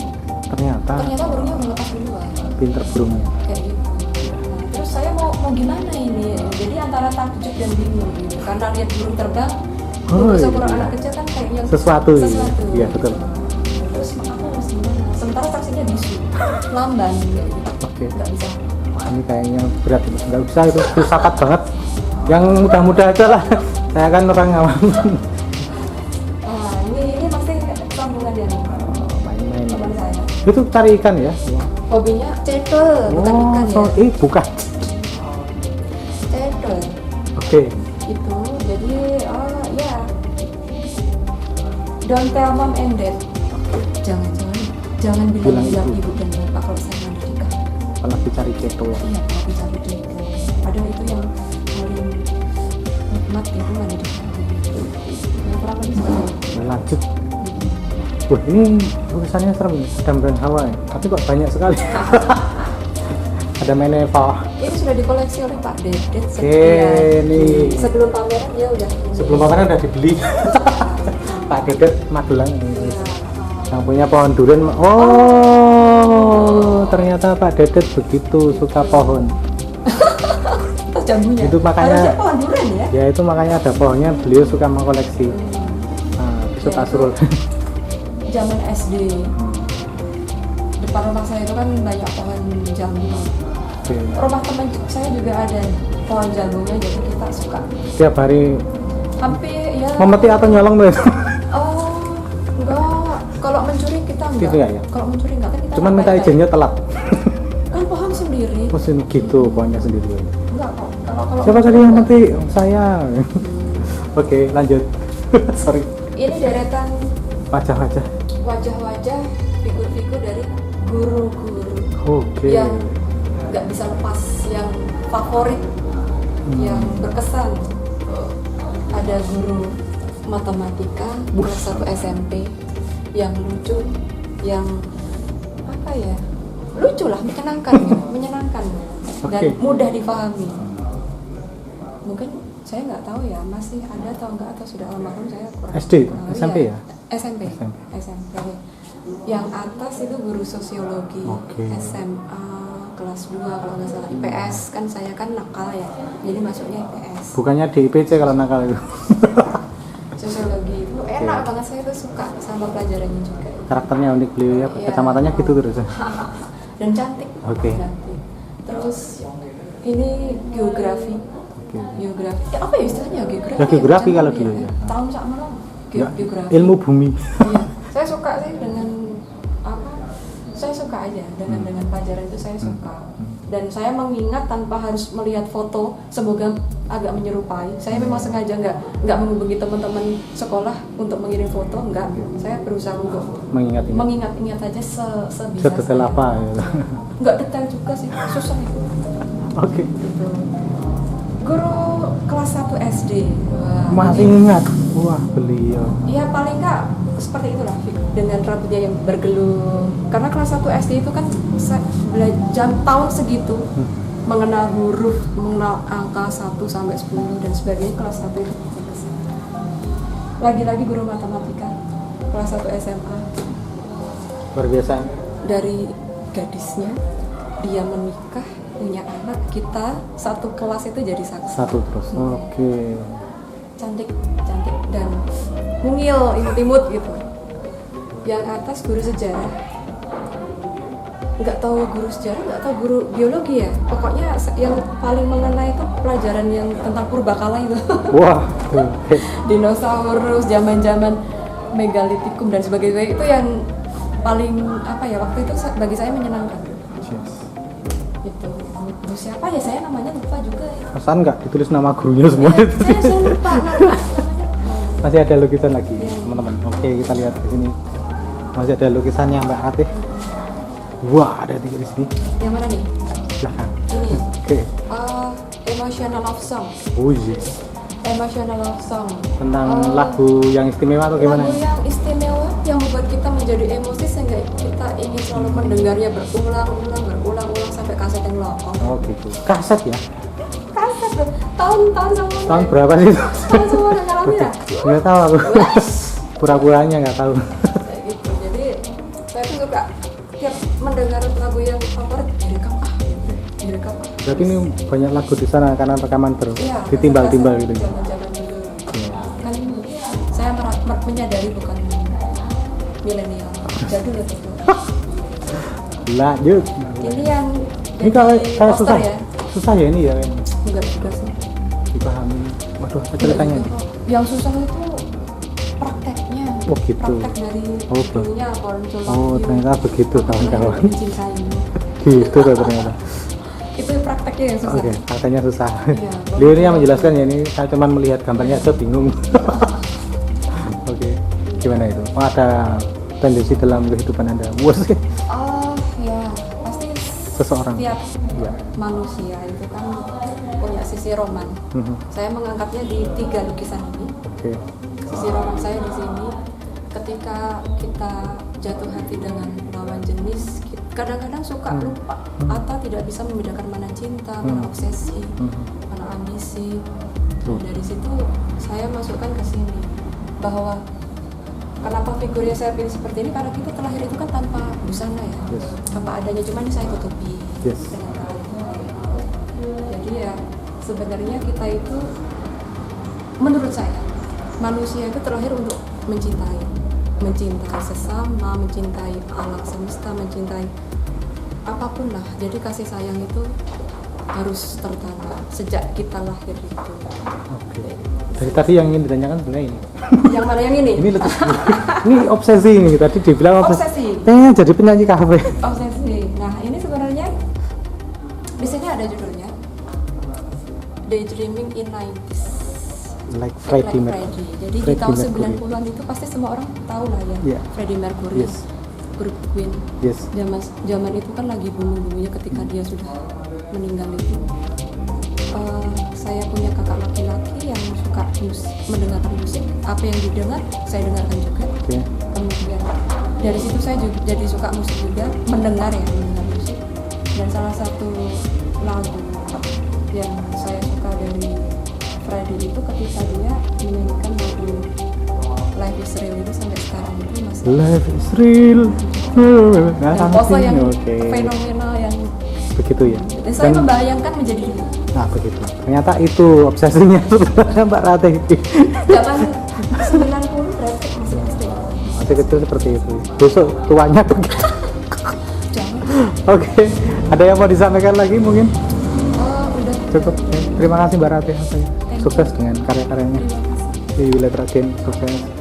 Ternyata Burungnya melepas duluan. pinter burungnya. Kayak gitu. Nah, terus saya mau gimana ini? Jadi antara takjub dan bingung gitu. Karena lihat burung terbang, Oh, untuk seorang iya. anak kecil kan kayaknya Sesuatu. Iya, betul. Terus aku harus gimana? Sementara taksinya bisu, lamban kayak gitu. Oke. Nggak bisa. Wah, ini kayaknya berat, nggak bisa itu filsafat banget. Yang mudah-mudah aja lah. Saya kan orang awam. Nah, ini masih sambungan yang Main-main. teman saya. Itu cari ikan ya? Hobinya cedel, bukan ikan ya. Bukan. Cedel. Oke. Itu jadi ya don't tell mom and dad, jangan bilang ibu dan bapak kalau saya menikah. Apalagi cari ceto ya. Iya, kalau bicara date, padahal itu yang paling nikmat itu mendidik. Yang kurang lebih seperti itu. Lanjut. Wah, ini tulisannya serem nih. Adam dan Hawa ya. Tapi kok banyak sekali. Ada Meneva. Ini sudah dikoleksi oleh Pak Dedet. nih. Sebelum pameran dia udah ini. Sebelum pameran udah dibeli. Pak Dedet Magelang. Iya. Yang punya pohon durian. Oh, ternyata Pak Dedet begitu suka pohon. Terus jambunya. Itu makanya- Harusnya pohon durian ya. Ya itu makanya ada pohonnya, beliau suka mengkoleksi. Nah, besok Ya, Asrul. Zaman SD depan rumah saya itu kan banyak pohon jambu. Oke. Rumah teman saya juga ada pohon jagungnya, jadi kita suka Tiap hari hampir ya. memetik atau nyolong tuh? Oh, enggak. Kalau mencuri kita enggak. Gitu ya? Kalau mencuri enggak kan kita. Cuman minta baik-baik. izinnya telat. Kan pohon sendiri. Mesin gitu, pohonnya sendiri. Enggak kok. Kalau Siapa tadi yang nanti saya? Oke, lanjut. Sorry. ini deretan Wajah-wajah. wajah-wajah figur-figur dari guru-guru Oke. yang nggak bisa lepas, yang favorit, yang berkesan. Ada guru matematika kelas 1 SMP yang lucu, yang apa ya, lucu lah, menyenangkan gitu, menyenangkan dan Oke. mudah dipahami. Mungkin saya nggak tahu ya masih ada atau enggak, atau sudah almarhum, saya kurang SD, tahu. SMP Iya, ya? SMP. Yang atas itu guru sosiologi. Oke. SMA kelas 2 kalau nggak salah. IPS kan, saya kan nakal ya, jadi masuknya IPS. Bukannya di IPC kalau nakal itu. Sosiologi itu enak banget, saya tuh suka sama pelajarannya juga. Karakternya unik beliau ya, Iya. kacamatanya gitu terus. Dan cantik. Oke. Cantik. Terus ini geografi. Oke. Geografi. Ya, apa ya istilahnya geografi? Ya, geografi Jangan kalau ya. dulu ya. Tahun sama lo. Ya, Geografi. ilmu bumi. Iya. Saya suka sih dengan apa? Saya suka aja dengan pelajaran itu, saya suka. Dan saya mengingat tanpa harus melihat foto, semoga agak menyerupai. Saya memang sengaja nggak menghubungi teman-teman sekolah untuk mengirim foto, enggak. Saya berusaha untuk mengingat-ingat aja sebisa Sedetail saya. apa gitu. Nggak detail juga sih, susah itu. Oke. Gitu. Guru kelas 1 SD. Wah, Masih ini- ingat. Wah, beliau. ya paling nggak seperti itulah, Fik, dengan rambutnya yang bergelung. Karena kelas 1 SD itu kan belajar tahun segitu, mengenal huruf, mengenal angka 1 sampai 10 dan sebagainya. Kelas 1 itu selesai. Lagi-lagi guru matematika kelas 1 SMA. Luar biasa. Dari gadisnya, dia menikah, punya anak, kita satu kelas itu jadi saksi. Satu terus. Oke. Cantik dan mungil, imut-imut gitu. Yang atas guru sejarah, nggak tahu guru sejarah, nggak tahu guru biologi ya, pokoknya yang paling mengena itu pelajaran yang tentang purbakala itu. Wah. Dinosaurus, zaman megalitikum dan sebagainya, itu yang paling apa ya, waktu itu bagi saya menyenangkan. Itu guru siapa ya, saya namanya lupa juga ya. Pesan nggak ditulis nama gurunya semua itu? Saya lupa namanya. Masih ada lukisan lagi, teman-teman. Oke, kita lihat di sini. Masih ada lukisannya Mbak Atih. Wah, ada tiga di sini. Yang mana nih? Belakang. Ini. Oke. Emotional Love Song. Oh iya. Emotional Love Song. Tentang lagu yang istimewa atau gimana? Lagu yang istimewa yang membuat kita menjadi emosi sehingga kita ingin selalu mendengarnya berulang-ulang sampai kaset yang lokong. Oh gitu. Kaset ya? Kaset loh. Tahun sama. Tahun berapa sih itu? Tahun sama yang ngalamin ya? Nggak tahu aku. Pura-puranya nggak tahu. Kayak gitu. Jadi saya tuh suka tiap mendengar lagu yang favorit direkam direkam. Berarti ini banyak lagu di sana karena rekaman Iya, ditimbal-timbal gitu. Zaman-zaman dulu. Kan saya menyadari bukan milenial. Jadul ya itu. Lanjut. Ini yang Ini kalau jadi kayak poster susah ya. Susah ya ini ya Enggak juga sih. dipahami. Waduh, apa ceritanya? Enggak juga kok. Yang susah itu prakteknya. Oh, gitu. Praktek dari Oh, dulunya Born to Love Oh, You. ternyata begitu kawan-kawan. Mencintaimu. Gitu tuh ternyata. Itu prakteknya yang susah. Oke, katanya susah. Iya, Beliau ini yang menjelaskan ya, ini saya cuma melihat gambarnya aja bingung. Oke, gimana itu? Oh, ada tendensi dalam kehidupan Anda. Wah, sih. Oh ya, pasti Seseorang. setiap Ya. manusia itu kan punya sisi roman. Mhm. Saya mengangkatnya di 3 lukisan ini. Oke. Sisi roman saya di sini, ketika kita jatuh hati dengan lawan jenis, kadang-kadang suka lupa atau tidak bisa membedakan mana cinta, mana obsesi, mana ambisi. Tuh. Dari situ saya masukkan ke sini bahwa kenapa figurnya saya pilih seperti ini, karena kita terlahir itu kan tanpa busana ya, Yes. tanpa adanya, cuman ini saya tutupi Yes. dengan kain. Jadi ya sebenarnya kita itu, menurut saya, manusia itu terlahir untuk mencintai sesama, mencintai alam semesta, mencintai apapun lah. Jadi kasih sayang itu harus tertanam sejak kita lahir itu. Oke. Dari tadi yang ingin ditanyakan sebenarnya ini. Yang mana yang ini? Ini letus. Ini obsesi ini tadi dibilang Obsesi. Jadi penyanyi kafe. Obsesi. Nah, ini sebenarnya di sini ada judulnya Daydreaming in 90s. Like Freddie Like Mercury. Freddie. Jadi di Freddie tahun Mercury. 90-an itu pasti semua orang tahu lah ya. Yeah. Freddie Mercury, Yes. grup Queen. Yes. Zaman itu kan lagi booming-boomingnya ketika dia sudah meninggal itu. Saya punya kakak laki-laki yang suka mendengarkan musik. Apa yang didengar, saya dengarkan juga. Oke. Kemudian dari situ saya juga jadi suka musik juga, mendengar musik. Dan salah satu lagu yang saya suka dari Freddie itu ketika dia menyanyikan lagu Life is Real itu sampai sekarang itu masih Life is real. dan pose yang Oke. fenomenal yang Begitu ya. dan saya membayangkan menjadi dia. Nah begitu. Ternyata itu obsesinya sebenarnya Mbak Ratih. Zaman 90 berarti masih SD. Masih kecil seperti itu. Besok tuanya begitu. Jangan. Oke. Ada yang mau disampaikan lagi mungkin? Udah. Cukup. Terima kasih Mbak Ratih. Thank you. Sukses dengan karya-karyanya. Terima kasih. Di wilayah Raden. Sukses.